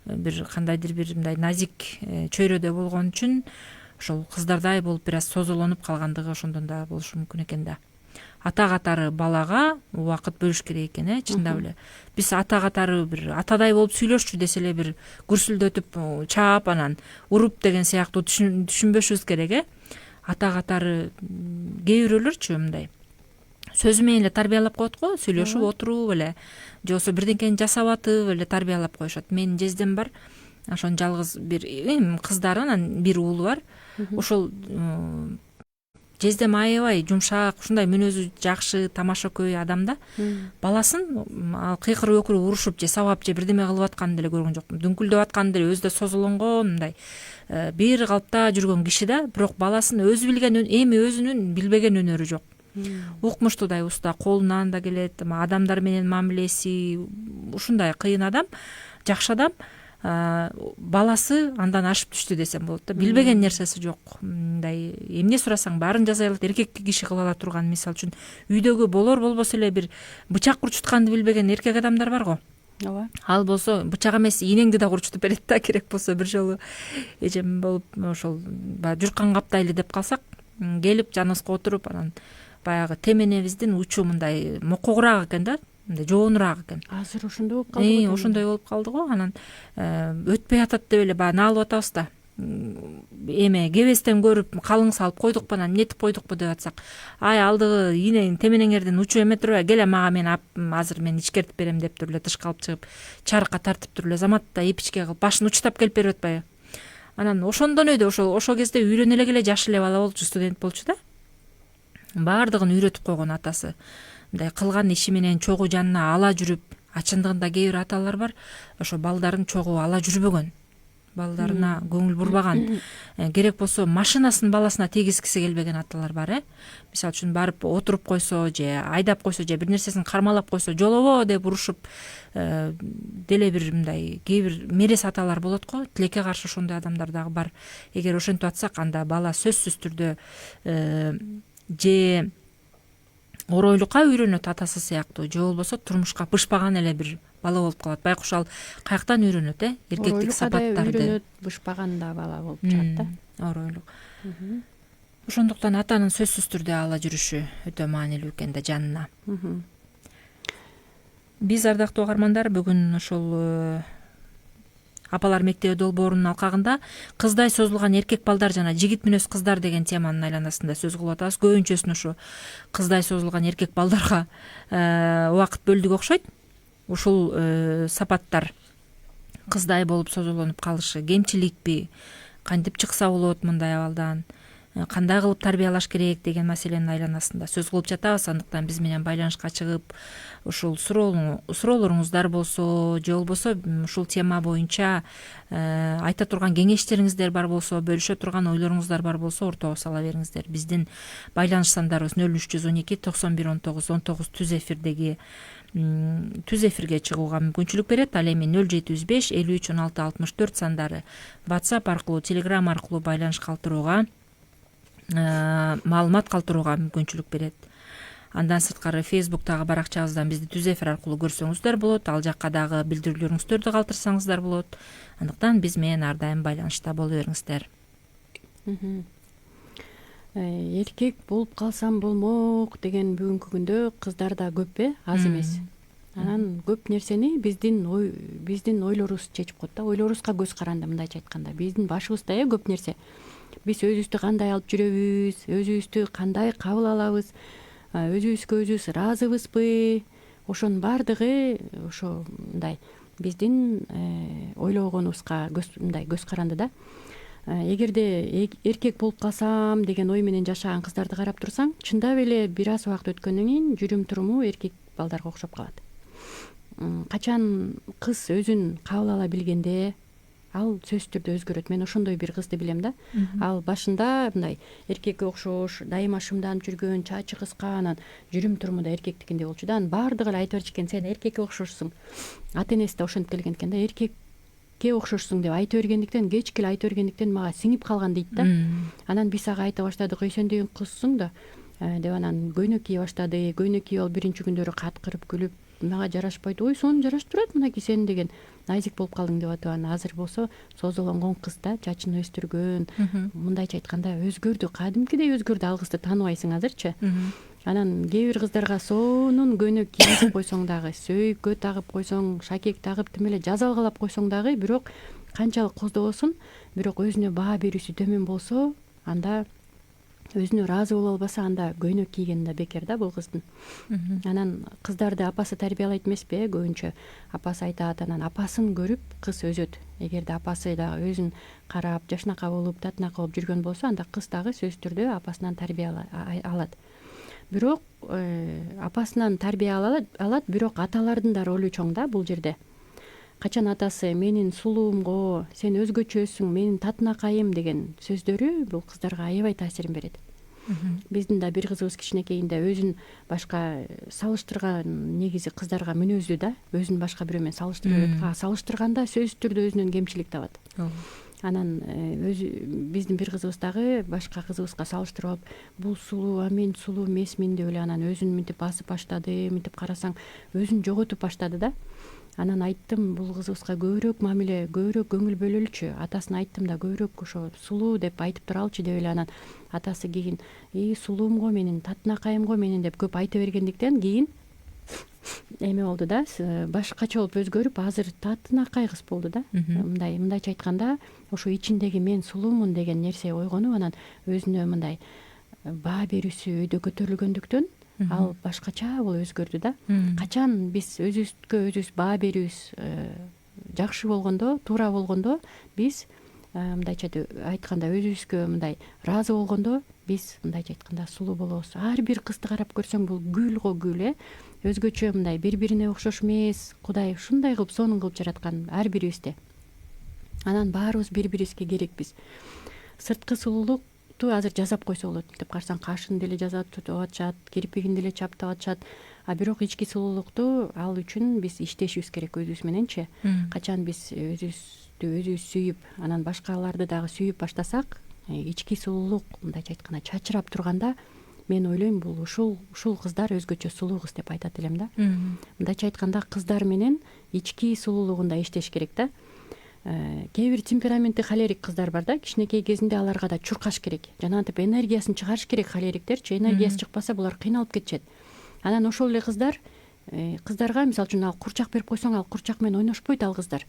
бир кандайдыр бир мындай назик чөйрөдө болгон үчүн ошол кыздардай болуп бир аз созолонуп калгандыгы ошондон да болушу мүмкүн экен да. Ата катары балага убакыт бөлүш керек экен, чындап эле. Биз ата катары бир атадай болуп сүйлөшчү десе эле бир күрсүлдөтүп, чаап, анан уруп деген сыяктуу түшүнбөшүбүз керек, Ата катары кээ бирөөлөрчү мындай сөзү менен эле тарбиялап коет го, сүйлөшүп отуруп эле, же болбосо бирдеңкени жасап атып эле тарбиялап коюшат. Менин жездем бар, ошонун жалгыз бир кыздары, анан бир уулу бар. Ошол жездем аябай жумшак, ушундай мүнөзү жакшы, тамашакөй адам да. Баласын кыйкырып өкүрүп урушуп же сабап же бирдеме кылып атканын деле көргөн жокмун. Дүңкүлдөп атканын деле, өзү да созулонгон, мындай бир калыпта жүргөн киши да, бирок баласын өзү билген, эми өзүнүн билбеген өнөрү жок. Укмуштуудай уста, колунан да келет, адамдар менен мамилеси ушундай кыйын адам, жакшы адам. Баласы андан ашып түштү десем болот да. Билбеген нерсеси жок. Мындай эмне сурасаң баарын жасай алат, эркек киши кыла ала турган. Мисалы үчүн үйдөгү болор болбосо эле бир бычак курчутканды билбеген эркек адамдар бар го. Ооба. Ал болсо бычак эмес, ийнеңди да курчутуп берет да, керек болсо. Бир жолу эжем болуп ошол журкан каптайлы деп калсак, келип жаныбызга отуруп, анан баягы теменебиздин учу мындай мокогураак экен да, мындай жоонураак экен. Азыр ошондой болуп калды. Ошондой болуп калды го. Анан өтпөй атат деп эле баягы наалып атабыз да. Эме кебестен көрүп калың салып койдукпу, анан эмнетип койдукпу деп атсак, ай алдыгы ийне теменеңердин учу эме турбайбы, келе мага мен азыр мен ичкертип берем деп туруп эле тышка алып чыгып, чарыкка тартып туруп эле заматта эпичке кылып башын учтап келип берип атпайбы. Анан ошондон өйдө, ошол кезде үйрөнө эле келе жаш эле бала болчу, студент болчу да. Баардыгын үйрөтүп койгон атасы. Мындай кылган иши менен чогуу жанына ала жүрүп, чындыгында кээ бир аталар бар, ошо балдарын чогуу ала жүрбөгөн, балдарына көңүл бурбаган, керек болсо машинасын баласына тийгизгиси келбеген аталар бар. Мисалы үчүн барып отуруп койсо же айдап койсо же бир нерсесин кармалап койсо, жолобо деп урушуп деле бир мындай кээ бир мерес аталар болот го. Тилекке каршы ошондой адамдар дагы бар. Эгер ошентип атсак, анда бала сөзсүз түрдө же оройлукка үйрөнөт атасы сыяктуу, же болбосо турмушка бышпаган эле бир бала болуп калат. Байкуш ал каяктан үйрөнөт, эркектик сапаттарды. Үйрөнөт, бышпаган да бала болуп чыгат да. Оройлук. Ошондуктан атанын сөзсүз түрдө ала жүрүшү өтө маанилүү экен да жанына. Биз, ардактуу угармандар, бүгүн ушул апалар мектеби долбоорунун алкагында кыздай созулган эркек балдар жана жигит мүнөз кыздар деген теманын айланасында сөз кылып атабыз. Көбүнчөсүн ушу кыздай созулган эркек балдарга убакыт бөлдүк окшойт. Ушул сапаттар кыздай болуп созулонуп калышы кемчиликпи, кантип чыкса болот мындай абалдан, кандай кылып тарбиялаш керек деген маселенин айланасында сөз кылып жатабыз. Андыктан биз менен байланышка чыгып ушул суроолоруңуздар болсо же болбосо ушул тема боюнча айта турган кеңештериңиздер бар болсо, бөлүшө турган ойлоруңуздар бар болсо ортого сала бериңиздер. Биздин байланыш сандарыбыз 0312 91 19 19 түз эфирге чыгууга мүмкүнчүлүк берет. Ал эми 0705 53 16 64 сандары WhatsApp аркылуу, Telegram аркылуу байланыш калтырууга, маалымат калтырууга мүмкүнчүлүк берет. Андан сырткары Facebook'тагы баракчабыздан бизди түз эфир аркылуу көрсөңүздөр болот. Ал жакка дагы билдирүүлөрүңүздөрдү калтырсаңыздар болот. Андыктан биз менен ар дайым байланышта боло бериңиздер. Эркек болуп калсам болмок деген бүгүнкү күндө кыздарда көп аз эмес. Анан көп нерсени биздин ойлорубуз чечип коет да. Ойлорубузга көз каранды, мындайча айтканда. Биздин башыбызда көп нерсе. Биз өзүбүздү кандай алып жүрөбүз, өзүбүздү кандай кабыл алабыз, өзүбүзгө өзүбүз ыраазыбызбы, ошонун баардыгы ошо мындай биздин ойлогонубузга көз каранды да. Эгерде эркек болуп калсам деген ой менен жашаган кыздарды карап турсаң, чындап эле бир аз убакыт өткөндөн кийин жүрүм туруму эркек балдарга окшоп калат. Качан кыз өзүн кабыл ала билгенде ал сөзсүз түрдө өзгөрөт. Мен ошондой бир кызды билем да. Ал башында мындай эркекке окшош, дайыма шымданып жүргөн, чачы кыска, анан жүрүм туруму да эркектикиндей болчу да. Анан баардыгы эле айтып берчү экен, сен эркекке окшошсуң. Ата энеси да ошентип келген экен да, эркекке окшошсуң деп айта бергендиктен, кечке эле айта бергендиктен мага сиңип калган дейт да. Анан биз ага айта баштадык, ой сен деген кызсың да деп, анан көйнөк кие баштады. Көйнөк кийип алып биринчи күндөрү каткырып күлүп, мага жарашпайт, ой сонун жарашып турат мынакей сен деген, назик болуп калдың деп атып. Анан азыр болсо созулонгон кыз да, чачын өстүргөн, мындайча айтканда өзгөрдү, кадимкидей өзгөрдү. Ал кызды тааныбайсың азырчы. Анан кээ бир кыздарга сонун көйнөк кийгизип койсоң дагы, сөйкө тагып койсоң, шакек тагып тим эле жазалгалап койсоң дагы, бирок канчалык коздобосун, бирок өзүнө баа берүүсү төмөн болсо, анда өзүнө ыраазы боло албаса, анда көйнөк кийгени да бекер да бул кыздын. Анан кыздарды апасы тарбиялайт эмеспи? Көбүнчө апасы айтат, анан апасын көрүп кыз өсөт. Эгерде апасы дагы өзүн карап, жашынака болуп, татынака болуп жүргөн болсо, анда кыз дагы сөзсүз түрдө апасынан тарбия алат. Бирок апасынан тарбия алат, бирок аталардын да ролу чоң да бул жерде. Качан атасы менин сулуумго, сен өзгөчөсүң, менин татынакайым деген сөздөрү бул кыздарга аябай таасирин берет. Биздин да бир кызыбыз кичинекейинде өзүн башка салыштырган, негизи кыздарга мүнөздүү да, өзүн башка бирөө менен салыштырып, салыштырганда сөзсүз түрдө өзүнөн кемчилик табат. Анан биздин бир кызыбыз дагы башка кызыбызга салыштырып алып, бул сулуу, а мен сулуу эмесмин деп эле анан өзүн мынтип басып баштады, мынтип карасаң өзүн жоготуп баштады да. Анан айттым, бул кызыбызга көбүрөөк мамиле, көбүрөөк көңүл бөлөлүчү. Атасына айттым да, көбүрөөк ошо сулуу деп айтып туралчы деп эле. Анан атасы кийин сулуум го менин, татынакайым го менин деп көп айта бергендиктен кийин эме болду да, башкача болуп өзгөрүп, азыр татынакай кыз болду да. Мындайча айтканда, ошо ичиндеги мен сулуумун деген нерсе ойгонуп, анан өзүнө мындай баа берүүсү өйдө көтөрүлгөндүктөн ал башкача болуп өзгөрдү да. Качан биз өзүбүзгө өзүбүз баа берүүбүз жакшы болгондо, туура болгондо, биз мындайча айтканда өзүбүзгө мындай ыраазы болгондо, биз мындайча айтканда сулуу болобуз. Ар бир кызды карап көрсөң, бул гүл го гүл, өзгөчө мындай бири-бирине окшош эмес. Кудай ушундай кылып, сонун кылып жараткан ар бирибизди. Анан баарыбыз бири-бирибизге керекпиз. Сырткы сулуулук азыр жасап койсо болот. Мынтип карасаң, кашын деле жасап атышат, кирпигин деле чаптап атышат. А бирок ички сулуулукту ал үчүн биз иштешибиз керек өзүбүз мененчи. Качан биз өзүбүз сүйүп, анан башкаларды дагы сүйүп баштасак, ички сулуулук мындайча айтканда чачырап турганда, мен ойлойм, бул ушул кыздар өзгөчө сулуу кыз деп айтат элем да. Мындайча айтканда, кыздар менен ички сулуулугунда иштеш керек да. кээ бир темпераментти холерик кыздар бар да, кичинекей кезинде аларга да чуркаш керек, жанагынтип энергиясын чыгарыш керек. Холериктерчи энергиясы чыкпаса булар кыйналып кетишет. Анан ошол эле кыздарга мисалы үчүн ал курчак берип койсоң, ал курчак менен ойношпойт ал кыздар.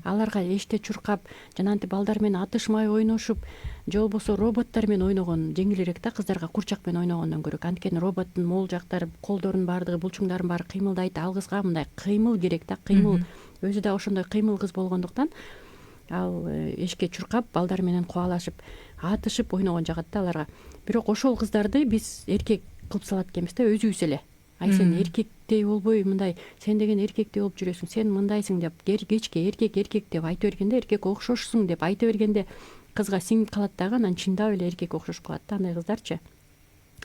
Аларга эште чуркап, жанагынтип балдар менен атышмай ойношуп, же болбосо роботтор менен ойногон жеңилирээк да кыздарга курчак менен ойногондон көрө. Анткени роботтун могул жактары, колдорунун баардыгы, булчуңдардын баары кыймылдайт. Ал кызга мындай кыймыл керек да, кыймыл. Өзү да ошондой кыймыл кыз болгондуктан ал эшикке чуркап, балдар менен кубалашып, атышып ойногон жагат да аларга. Бирок ошол кыздарды биз эркек кылып салат экенбиз да, өзүбүз эле. Ай сен эркектей болбой мындай, сен деген эркектей болуп жүрөсүң, сен мындайсың деп кечке эркек деп айта бергенде, эркек окшошсуң деп айта бергенде кызга сиңип калат дагы, анан чындап эле эркек окшош калат да андай кыздарчы.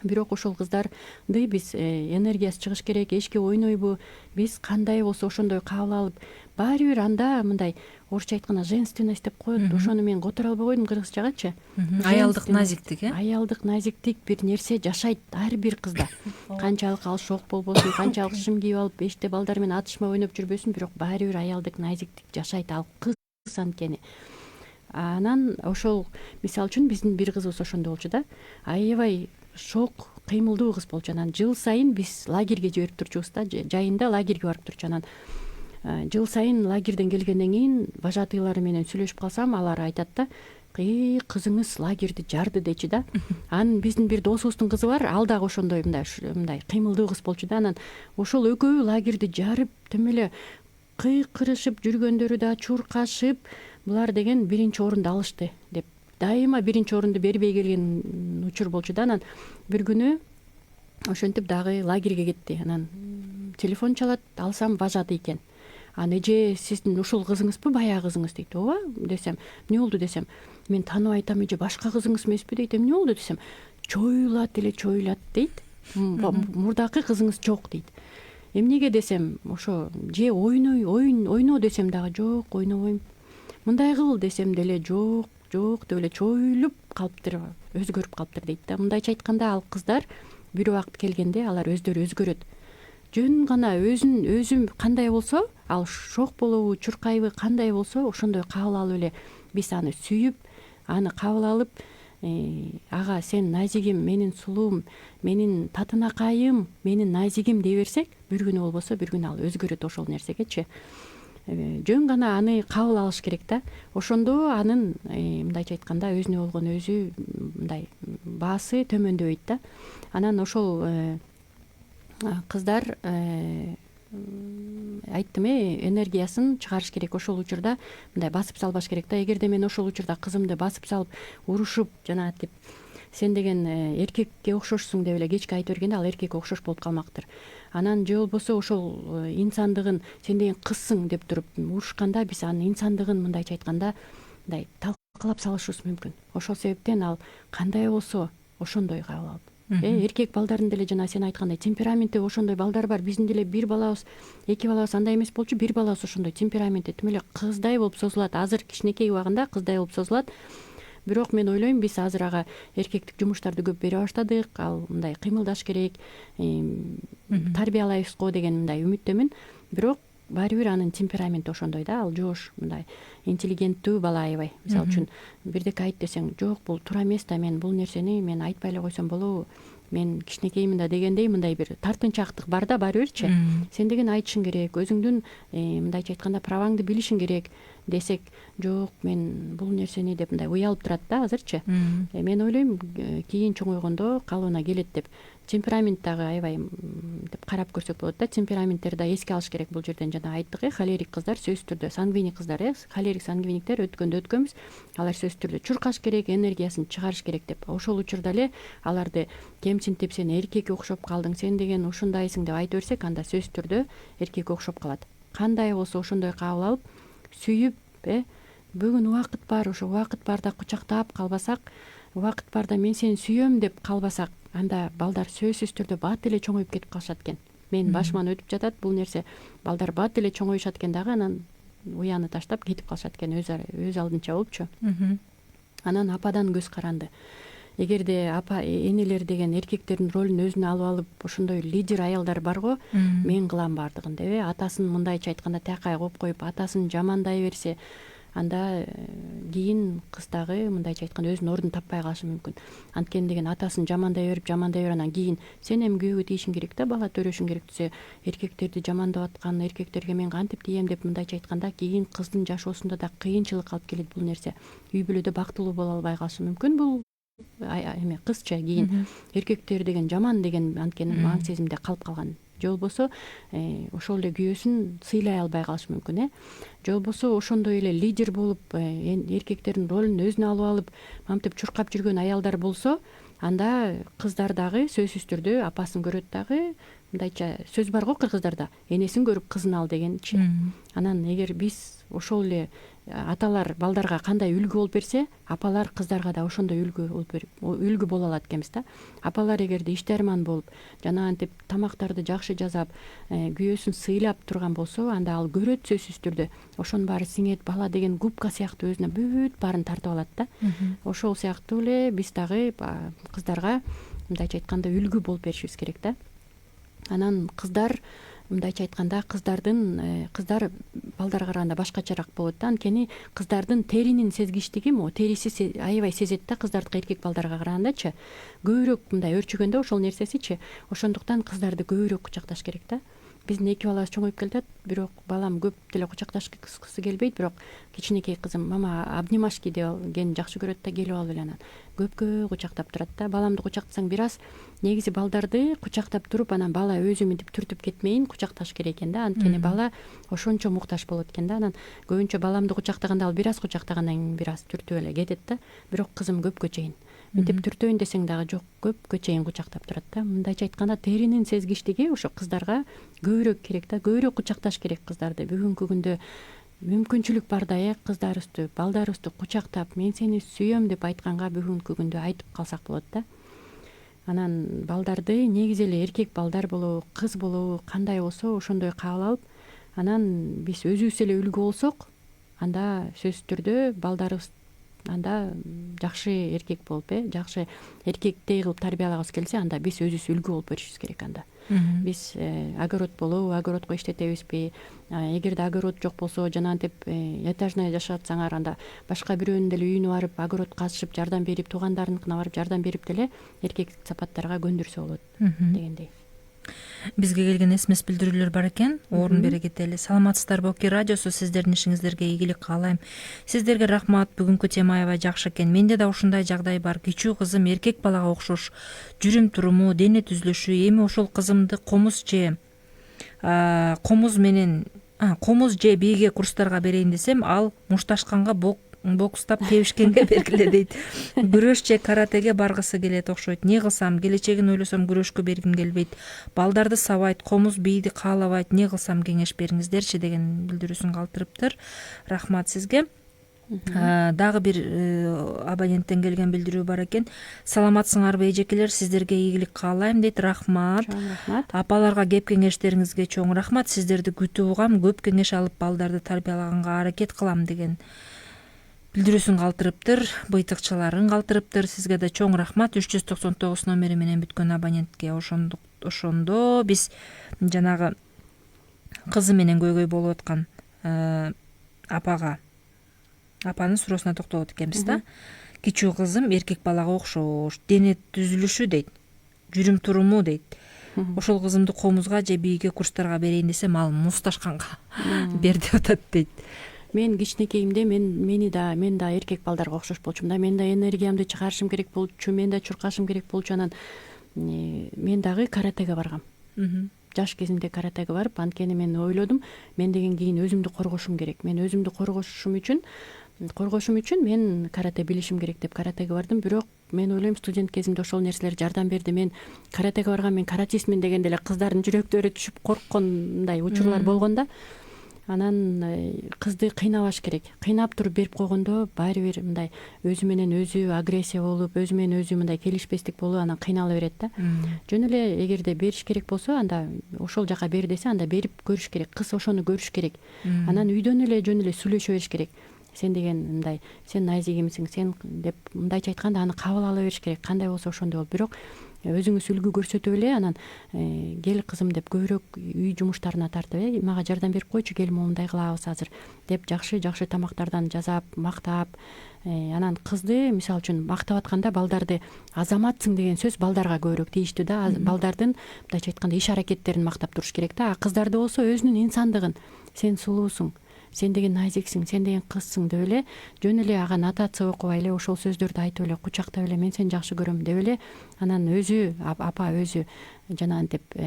Бирок ошол кыздарды биз энергиясы чыгыш керек, эшикке ойнойбу, биз кандай болсо ошондой кабыл алып, баары бир анда мындай орусча айтканда женственность деп коет. Ошону мен которо албай койдум кыргызчагачы. Аялдык назиктик, аялдык назиктик бир нерсе жашайт ар бир кызда. Канчалык ал шок болбосун, канчалык шым кийип алып эшикте балдар менен атышмай ойноп жүрбөсүн, бирок баары бир аялдык назиктик жашайт ал кыз анткени. Анан ошол мисалы үчүн биздин бир кызыбыз ошондой болчу да. Аябай шок, кыймылдуу кыз болчу. Анан жыл сайын биз лагерге жиберип турчубуз да, жайында лагерге барып турчу. Анан жыл сайын лагерден келгенден кийин вожатыйлары менен сүйлөшүп калсам, алар айтат да, кызыңыз лагерди жарды дечи да. Анан биздин бир досубуздун кызы бар, ал дагы ошондой мындай кыймылдуу кыз болчу да. Анан ошол экөө лагерди жарып, тим эле кыйкырышып жүргөндөрү да, чуркашып, булар деген биринчи орунду алышты деп дайыма биринчи орунду бербей келген учур болчу да. Анан бир күнү ошентип дагы лагерге кетти. Анан телефон чалат, алсам вожатый экен. Эже сиздин ушул кызыңызбы, баягы кызыңыз дейт. Ооба десем, эмне болду десем, мен тааныбай атам, эже башка кызыңыз эмеспи дейт. Эмне болду десем, чоюлат дейт. Мурдакы кызыңыз жок дейт. Эмнеге десем, ошо же ойно десем дагы жок, ойнобойм. Мындай кыл десем деле жок деп эле чоюлуп калыптыр, өзгөрүп калыптыр дейт да. Мындайча айтканда ал кыздар бир убакыт келгенде алар өздөрү өзгөрөт. Жөн гана өзүм кандай болсо, ал шок болобу, чуркайбы, кандай болсо ошондой кабыл алып эле биз аны сүйүп, аны кабыл алып, ага сен назигим, менин сулуум, менин татынакайым, менин назигим дей берсек, бир күнү болбосо бир күнү ал өзгөрөт ошол нерсегечи. Жөн гана аны кабыл алыш керек да. Ошондо анын мындайча айтканда өзүнө болгон мындай баасы төмөндөбөйт да. Анан ошол кыздар айттым, энергиясын чыгарыш керек. Ошол учурда мындай басып салбаш керек да. Эгерде мен ошол учурда кызымды басып салып, урушуп, жанагынтип сен деген эркекке окшошсуң деп эле кечке айтып бергенде, ал эркекке окшош болуп калмактыр. Анан же болбосо ошол инсандыгын сен деген кызсың деп туруп урушканда, биз анын инсандыгын мындайча айтканда мындай талкалап салышыбыз мүмкүн. Ошол себептен ал кандай болсо ошондой кабыл алып. Эркек балдардын деле жана сен айткандай темпераменти ошондой балдар бар. Биздин деле бир балабыз, эки балабыз андай эмес болчу, бир балабыз ошондой темпераменти тим эле кыздай болуп созулат. Азыр кичинекей убагында кыздай болуп созулат. Бирок мен ойлойм, биз азыр ага эркектик жумуштарды көп бере баштадык. Ал мындай кыймылдаш керек, тарбиялайбыз го деген мындай үмүттөмүн. Бирок баары бир анын темпераменти ошондой да. Ал жоош мындай интеллигенттүү бала аябай. Мисалы үчүн бирдеке айт десең, жок бул туура эмес да, мен бул нерсени мен айтпай эле койсом болобу, мен кичинекеймин да дегендей мындай бир тартынчаактык бар да баары бирчи. Сен деген айтышың керек, өзүңдүн мындайча айтканда праваңды билишиң керек десек, жок мен бул нерсени деп мындай уялып турат да азырчы. Мен ойлойм, кийин чоңойгондо калыбына келет деп. Темперамент дагы аябай деп карап көрсөк болот да. Темпераменттерди да эске алыш керек бул жерден. Жана айттык, холерик кыздар сөзсүз түрдө, сангвиник кыздар, холерик сангвиниктер өткөнбүз. Алар сөзсүз түрдө чуркаш керек, энергиясын чыгарыш керек деп. Ошол учурда эле аларды кемсинтип, сен эркекке окшоп калдың, сен деген ушундайсың деп айта берсек, анда сөзсүз түрдө эркекке окшоп калат. Кандай болсо ошондой кабыл алып, сүйүп, бүгүн убакыт бар, ошо убакыт барда кучактап калбасак, убакыт барда мен сени сүйөм деп калбасак, анда балдар сөзсүз түрдө бат эле чоңоюп кетип калышат экен. Мен башыман өтүп жатат бул нерсе. Балдар бат эле чоңоюшат экен дагы, анан уяны таштап кетип калышат экен өз алдынча болупчу. Анан ападан көз каранды. Эгерде апа энелер деген эркектердин ролун өзүнө алып алып, ошондой лидер аялдар бар го, мен кылам бардыгын деп, атасын мындайча айтканда такай коюп коюп, атасын жамандай берсе, анда кийин кыз дагы мындайча айтканда өзүнүн ордун таппай калышы мүмкүн. Анткени деген атасын жамандай берип анан кийин сен эми күйөөгө тийишиң керек да, бала төрөшүң керек десе, эркектерди жамандап аткан, эркектерге мен кантип тием деп мындайча айтканда кийин кыздын жашоосунда да кыйынчылык алып келет бул нерсе. Үй бүлөдө бактылуу боло албай калышы мүмкүн бул эме кызча кийин. Эркектер деген жаман деген анткени аң сезимде калып калган. Же болбосо ошол эле күйөөсүн сыйлай албай калышы мүмкүн. Же болбосо ошондой эле лидер болуп, эркектердин ролун өзүнө алып алып, мамтип чуркап жүргөн аялдар болсо, анда кыздар дагы сөзсүз түрдө апасын көрөт дагы, мындайча сөз бар го кыргыздарда, энесин көрүп кызын ал дегенчи. Анан эгер биз ошол эле аталар балдарга кандай үлгү болуп берсе, апалар кыздарга да ошондой үлгү боло алат экенбиз да. Апалар эгерде иштерман болуп, жанагынтип тамактарды жакшы жасап, күйөөсүн сыйлап турган болсо, анда ал көрөт сөзсүз түрдө. Ошонун баары сиңет, бала деген губка сыяктуу өзүнө бүт баарын тартып алат да. Ошол сыяктуу эле биз дагы кыздарга мындайча айтканда үлгү болуп беришибиз керек да. Анан кыздар мындайча айтканда кыздар балдарга караганда башкачараак болот да. Анткени кыздардын теринин сезгичтиги, могу териси аябай сезет да кыздардыкы эркек балдарга карагандачы. Көбүрөөк мындай өрчүгөн да ошол нерсесичи. Ошондуктан кыздарды көбүрөөк кучакташ керек да. Биздин 2 балабыз чоңоюп келатат, бирок балам көп деле кучакташкысы келбейт, бирок кичинекей кызым мама обнимашки деген жакшы көрөт да, келип алып эле анан көпкө кучактап турат да. Баламды кучактасаң бир аз негизи балдарды кучактап туруп, анан бала өзү мынтип түртүп кетмейин кучакташ керек экен да. Анткени бала ошончо муктаж болот экен да. Анан көбүнчө баламды кучактаганда ал бир аз кучактагандан кийин бир аз түртүп эле кетет да. Бирок кызым көпкө чейин мынтип түртөйүн десең дагы жок, көпкө чейин кучактап турат да. Мындайча айтканда теринин сезгичтиги ошо кыздарга көбүрөөк керек да. Көбүрөөк кучакташ керек кыздарды. Бүгүнкү күндө мүмкүнчүлүк бар да, кыздарыбызды, балдарыбызды кучактап, мен сени сүйөм деп айтканга бүгүнкү күндө айтып калсак болот да. Анан балдарды негизи эле эркек балдар болобу, кыз болобу, кандай болсо ошондой кабыл алып, анан биз өзүбүз эле үлгү болсок, анда сөзсүз түрдө балдарыбыз анда жакшы эркек болуп, жакшы эркектей кылып тарбиялагыбыз келсе, анда биз өзүбүз үлгү болуп беришибиз керек анда. Биз огород болобу, огородко иштетебизби? Эгерде огород жок болсо, жанагынтип этажный жашап атсаңар, анда башка бирөөнүн деле үйүнө барып, огород казышып жардам берип, туугандарыныкына барып жардам берип деле эркек сапаттарга көндүрсө болот дегендей. Бизге келген смс билдирүүлөр бар экен, орун бере кетели. Саламатсыздарбы, Оки радиосу, сиздердин ишиңиздерге ийгилик каалайм. Сиздерге рахмат, бүгүнкү тема аябай жакшы экен. Менде да ушундай жагдай бар. Кичүү кызым эркек балага окшош, жүрүм туруму, дене түзүлүшү. Эми ошол кызымды комуз же бийге курстарга берейин десем, ал мушташканга бокстап тебишкенге бергиле дейт. Күрөш же каратеге баргысы келет окшойт. Не кылсам? Келечегин ойлосом күрөшкө бергим келбейт. Балдарды сабайт, комуз бийди каалабайт. Не кылсам кеңеш бериңиздерчи деген билдирүүсүн калтырыптыр. Рахмат сизге. Дагы бир абоненттен келген билдирүү бар экен. Саламатсыңарбы эжекелер, сиздерге ийгилик каалайм дейт. Рахмат. Апаларга кеп кеңештериңизге чоң рахмат. Сиздерди күтүп угам, көп кеңеш алып балдарды тарбиялаганга аракет кылам деген билдирүүсүн калтырыптыр, быйтыкчыларын калтырыптыр. Сизге да чоң рахмат. 399 номери менен бүткөн абонентке ошондо биз жанагы кызы менен көйгөй болуп аткан апанын суроосуна токтолот экенбиз да. Кичүү кызым эркек балага окшош, дене түзүлүшү дейт, жүрүм туруму дейт. Ошол кызымды комузга же бийге курстарга берейин десем, ал мушташканга бер деп атат дейт. Мен кичинекейимде мен да эркек балдарга окшош болчумун да. Мен да энергиямды чыгарышым керек болчу, мен да чуркашым керек болчу. Анан мен дагы каратеге баргам. Жаш кезимде каратеге барып, анткени мен ойлодум, мен деген кийин өзүмдү коргошум керек. Мен өзүмдү коргошум үчүн мен карате билишим керек деп каратеге бардым. Бирок мен ойлойм, студент кезимде ошол нерселер жардам берди. Мен каратеге баргам, мен каратистмин дегенде эле кыздардын жүрөктөрү түшүп корккон мындай учурлар болгон да. Анан кызды кыйнабаш керек. Кыйнап туруп берип койгондо баары бир мындай өзү менен өзү агрессия болуп, өзү менен өзү мындай келишпестик болуп, анан кыйнала берет да. Жөн эле эгерде бериш керек болсо, анда ошол жака бер десе, анда берип көрүш керек. Кыз ошону көрүш керек. Анан үйдөн эле жөн эле сүйлөшө бериш керек. Сен деген мындай, сен найзигимсиң, сен деп мындайча айтканда аны кабыл ала бериш керек. Кандай болсо ошондой болот. Бирок өзүңүз үлгү көрсөтүп эле анан кел кызым деп көбүрөөк үй жумуштарына тартып мага жардам берип койчу, кел моундай кылабыз азыр деп жакшы жакшы тамактардан жасап мактап, анан кызды мисалы үчүн мактап атканда балдарды азаматсың деген сөз балдарга көбүрөөк тийиштүү да. Балдардын мындайча айтканда иш аракеттерин мактап туруш керек да. Кыздарды болсо өзүнүн инсандыгын, сен сулуусуң, сен деген назиксиң, сен деген кызсың деп эле жөн эле ага нотация окубай эле ошол сөздөрдү айтып эле кучактап эле мен сени жакшы көрөм деп эле анан өзү апа өзү жанагынтип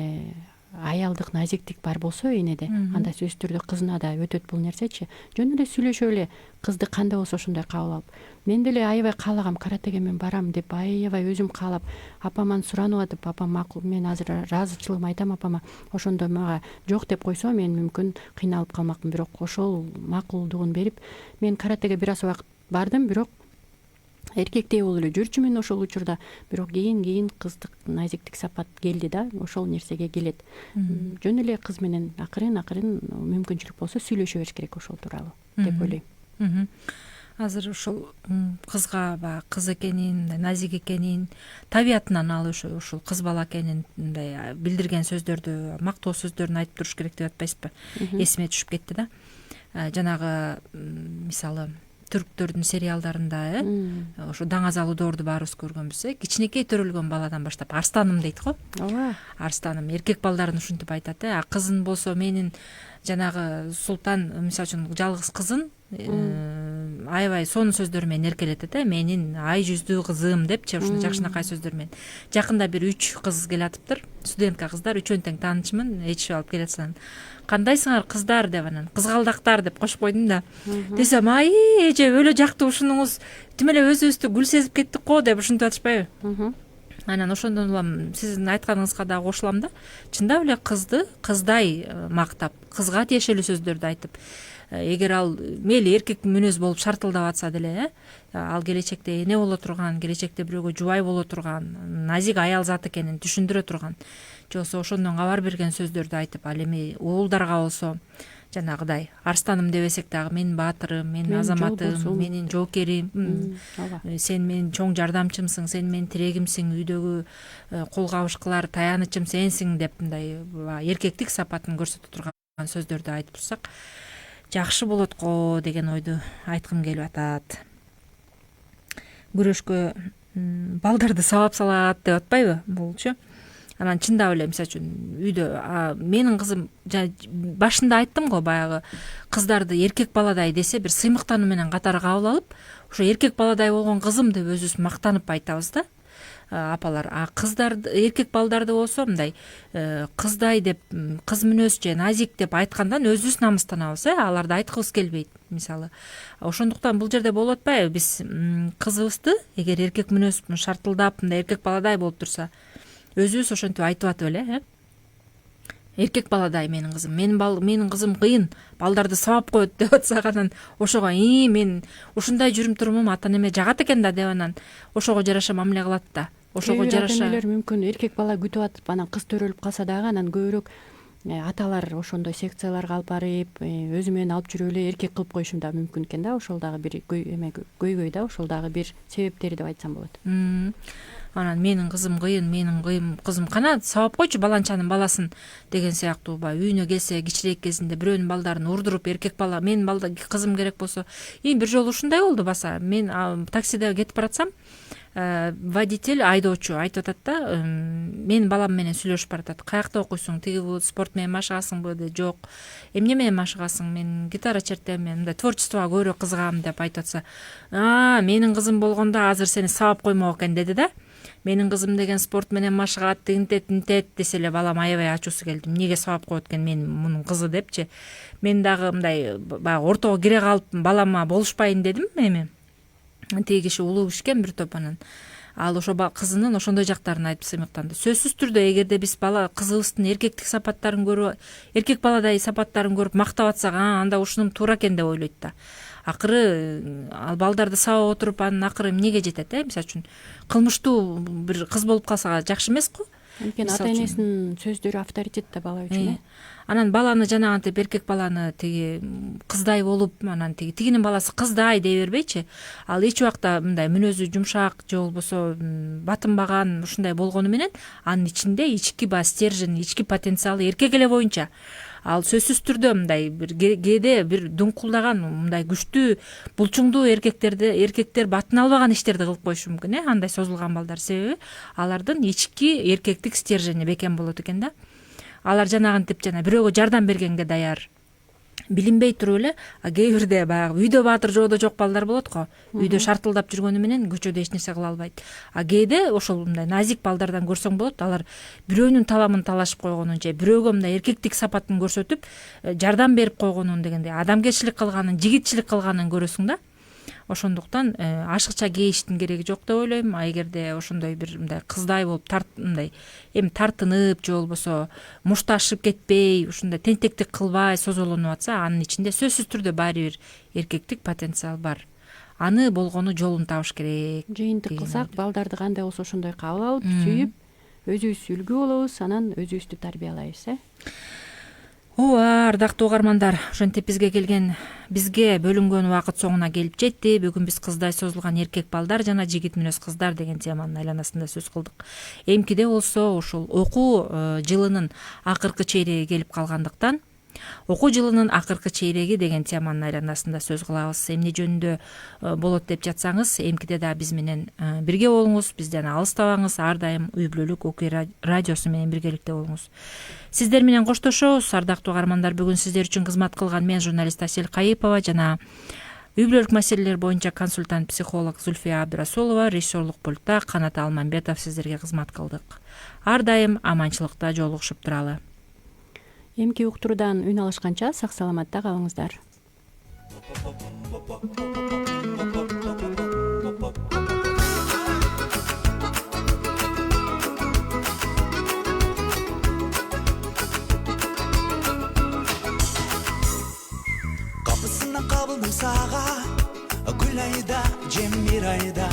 аялдык назиктик бар болсо энеде, анда сөзсүз түрдө кызына да өтөт бул нерсечи. Жөн эле сүйлөшүп эле кызды кандай болсо ошондой кабыл алып, мен деле аябай каалагам каратеге мен барам деп аябай өзүм каалап апаман суранып атып, апам макул, мен азыр ыраазычылыгымды айтам апама, ошондо мага жок деп койсо мен мүмкүн кыйналып калмакмын, бирок ошол макулдугун берип мен каратеге бир аз убакыт бардым, бирок эркектей болуп эле жүрчүмүн ошол учурда, бирок кийин кыздык назиктик сапат келди да, ошол нерсеге келет. Жөн эле кыз менен акырын мүмкүнчүлүк болсо сүйлөшө бериш керек ошол тууралуу деп ойлойм. Азыр ушул кызга баягы кыз экенин, назик экенин, табиятынан алып ушул кыз бала экенин мындай билдирген сөздөрдү, мактоо сөздөрүн айтып туруш керек деп атпайсызбы? Эсиме түшүп кетти да. Жанагы мисалы түрктөрдүн сериалдарында ошо Даңазал Удоорду баарыбыз көргөнбүз. Кичинекей төрөлгөн баладан баштап Арстаным дейт го. Ооба. Арстаным эркек балдарын ушинтип айтат. Кызын болсо менин жанагы Султан мисалы үчүн жалгыз кызын аябай сонун сөздөр менен эркелетет. Менин ай жүздүү кызым депчи, ушундай жакшынакай сөздөр менен. Жакында бир 3 кыз келатыптыр. Студентка кыздар, үчөөнү тең таанычмын, ичип алып келатсам. Кандайсыңар кыздар деп анан кызгалдактар деп кошуп койдум да. Десем, ай эже өлө жакты ушунуңуз тим эле өзүбүздү гүл сезип кеттик го деп ушинтип атышпайбы? Анан ошондон улам сиздин айтканыңызга да кошулам да. Чындап эле кызды кыздай мактап, кызга тиешелүү сөздөрдү айтып, эгер ал мейли эркек мүнөз болуп шартылдап атса деле, ал келечекте эне боло турган, келечекте бирөөгө жубай боло турган, назик аял зат экенин түшүндүрө турган, же болбосо ошондон кабар берген сөздөрдү айтып, ал эми уулдарга болсо жанагыдай Арстаным дебесек дагы менин баатырым, менин азаматым, менин жоокерим, сен менин чоң жардамчымсың, сен менин тирегимсиң, үйдөгү кол кабышкылар таянычым сенсиң деп мындай эркектик сапатын көрсөтө турган сөздөрдү айтып турсак жакшы болот го деген ойду айткым келип атат. Күрөшкө балдарды сабап салат деп атпайбы булчу? Анан чындап эле мисалы үчүн үйдө менин кызым башында айттым го, баягы кыздарды эркек баладай десе бир сыймыктануу менен катары кабыл алып, ошо эркек баладай болгон кызым деп өзүбүз мактанып айтабыз да апалар. Кыздарды, эркек балдарды болсо мындай кыздай деп, кыз мүнөз же назик деп айткандан өзүбүз намыстанабыз, аларды айткыбыз келбейт мисалы. Ошондуктан бул жерде болуп атпайбы, биз кызыбызды эгер эркек мүнөз шартылдап мындай эркек баладай болуп турса, өзүбүз ошентип айтып атып эле, эркек баладай менин кызым, менин кызым кыйын, балдарды сабап коет деп атсак, анан ошого мен ушундай жүрүм турумум ата энеме жагат экен да деп анан ошого жараша мамиле кылат да. Ошого жараша ата-энелер мүмкүн эркек бала күтүп атып анан кыз төрөлүп калса дагы анан көбүрөөк аталар ошондой секцияларга алып барып, өзү менен алып жүрүп эле эркек кылып коюшу да мүмкүн экен да. Ошол дагы бир көйгөй да, ошол дагы бир себептери деп айтсам болот. Анан менин кызым кыйын, менин кызым кана сабап койчу баланчанын баласын деген сыяктуу үйүнө келсе кичирээк кезинде бирөөнүн балдарын урдуруп эркек бала менин кызым керек болсо, бир жолу ушундай болду баса. Мен таксиде кетип баратсам, водитель айдоочу айтып атат да, менин балам менен сүйлөшүп баратат. Каякта окуйсуң? Тиги спорт менен машыгасыңбы? Жок. Эмне менен машыгасың? Мен гитара чертем, мен мындай творчествого көбүрөөк кызыгам деп айтып атса, менин кызым болгондо азыр сени сабап коймок экен деди да. Менин кызым деген спорт менен машыгат, тинтет десе эле балам аябай ачуусу келди. Эмнеге сабап коет экен менин мунун кызы депчи. Мен дагы мындай баягы ортого кире калып балама болушпайын дедим эми. Тиги киши улуу киши экен бир топ, анан ал ошо кызынын ошондой жактарын айтып сыймыктанды. Сөзсүз түрдө эгерде биз кызыбыздын эркектик сапаттарын көрүп, эркек баладай сапаттарын көрүп мактап атсак, анда ушунум туура экен деп ойлойт да. Акыры ал балдарды сабап отуруп анын акыры эмнеге жетет, мисалы үчүн кылмыштуу бир кыз болуп калса жакшы эмес го. анткени ата энесинин сөздөрү авторитет да бала үчүн. Анан баланы жанагынтип эркек баланы тиги кыздай болуп, анан тигинин баласы кыздай дей бербейчи. Ал эч убакта мындай мүнөзү жумшак же болбосо батынбаган ушундай болгону менен анын ичинде ички стержень, ички потенциалы эркек эле боюнча. Ал сөзсүз түрдө мындай бир кээде бир дуңкулдаган, мындай күчтүү, булчуңдуу эркектер батын албаган иштерди кылып коюшу мүмкүн, андай созулган балдар. Себеби алардын ички эркектик стержени бекем болот экен да. Алар жанагынтип бирөөгө жардам бергенге даяр. Билинбей туруп эле кээ бирде баягы үйдө баатыр жоодо жок балдар болот го. Үйдө шартылдап жүргөнү менен көчөдө эч нерсе кыла албайт. Кээде ошол мындай назик балдардан көрсөң болот, алар бирөөнүн таламын талашып койгонун же бирөөгө мындай эркектик сапатын көрсөтүп жардам берип койгонун дегенде адамгерчилик кылганын, жигитчилик кылганын көрөсүң да. Ошондуктан ашыкча кейиштин кереги жок деп ойлойм. Эгерде ошондой бир мындай кыздай болуп мындай эми тартынып же болбосо мушташып кетпей, ушундай тентектик кылбай созолонуп атса, анын ичинде сөзсүз түрдө баары бир эркектик потенциал бар. Аны болгону жолун табыш керек. Жыйынтык кылсак, балдарды кандай болсо ошондой кабыл алып, сүйүп, өзүбүз үлгү болобуз, анан өзүбүздү тарбиялайбыз. Ооба, ардактуу угармандар, ошентип бизге бөлүнгөн убакыт соңуна келип жетти. Бүгүн биз кыздай созулган эркек балдар жана жигит мүнөз кыздар деген теманын айланасында сөз кылдык. Эмкиде болсо ушул окуу жылынын акыркы чейреги келип калгандыктан окуу жылынын акыркы чейреги деген теманын айланасында сөз кылабыз. Эмне жөнүндө болот деп жатсаңыз, эмкиде да биз менен бирге болуңуз, бизден алыстабаңыз, ар дайым үй бүлөлүк окуй радиосу менен биргеликте болуңуз. Сиздер менен коштошобуз, ардактуу угармандар. Бүгүн сиздер үчүн кызмат кылган мен журналист Асель Кайыпова жана үй бүлөлүк маселелер боюнча консультант психолог Зульфия Абдрасулова, режиссерлук пультта Канат Алмамбетов сиздерге кызмат кылдык. Ар дайым аманчылыкта жолугушуп туралы. Эмки уктуруудан үн алышканча сак саламатта калыңыздар. Капысынан кабылдым сага, гүл айда, жемир айда.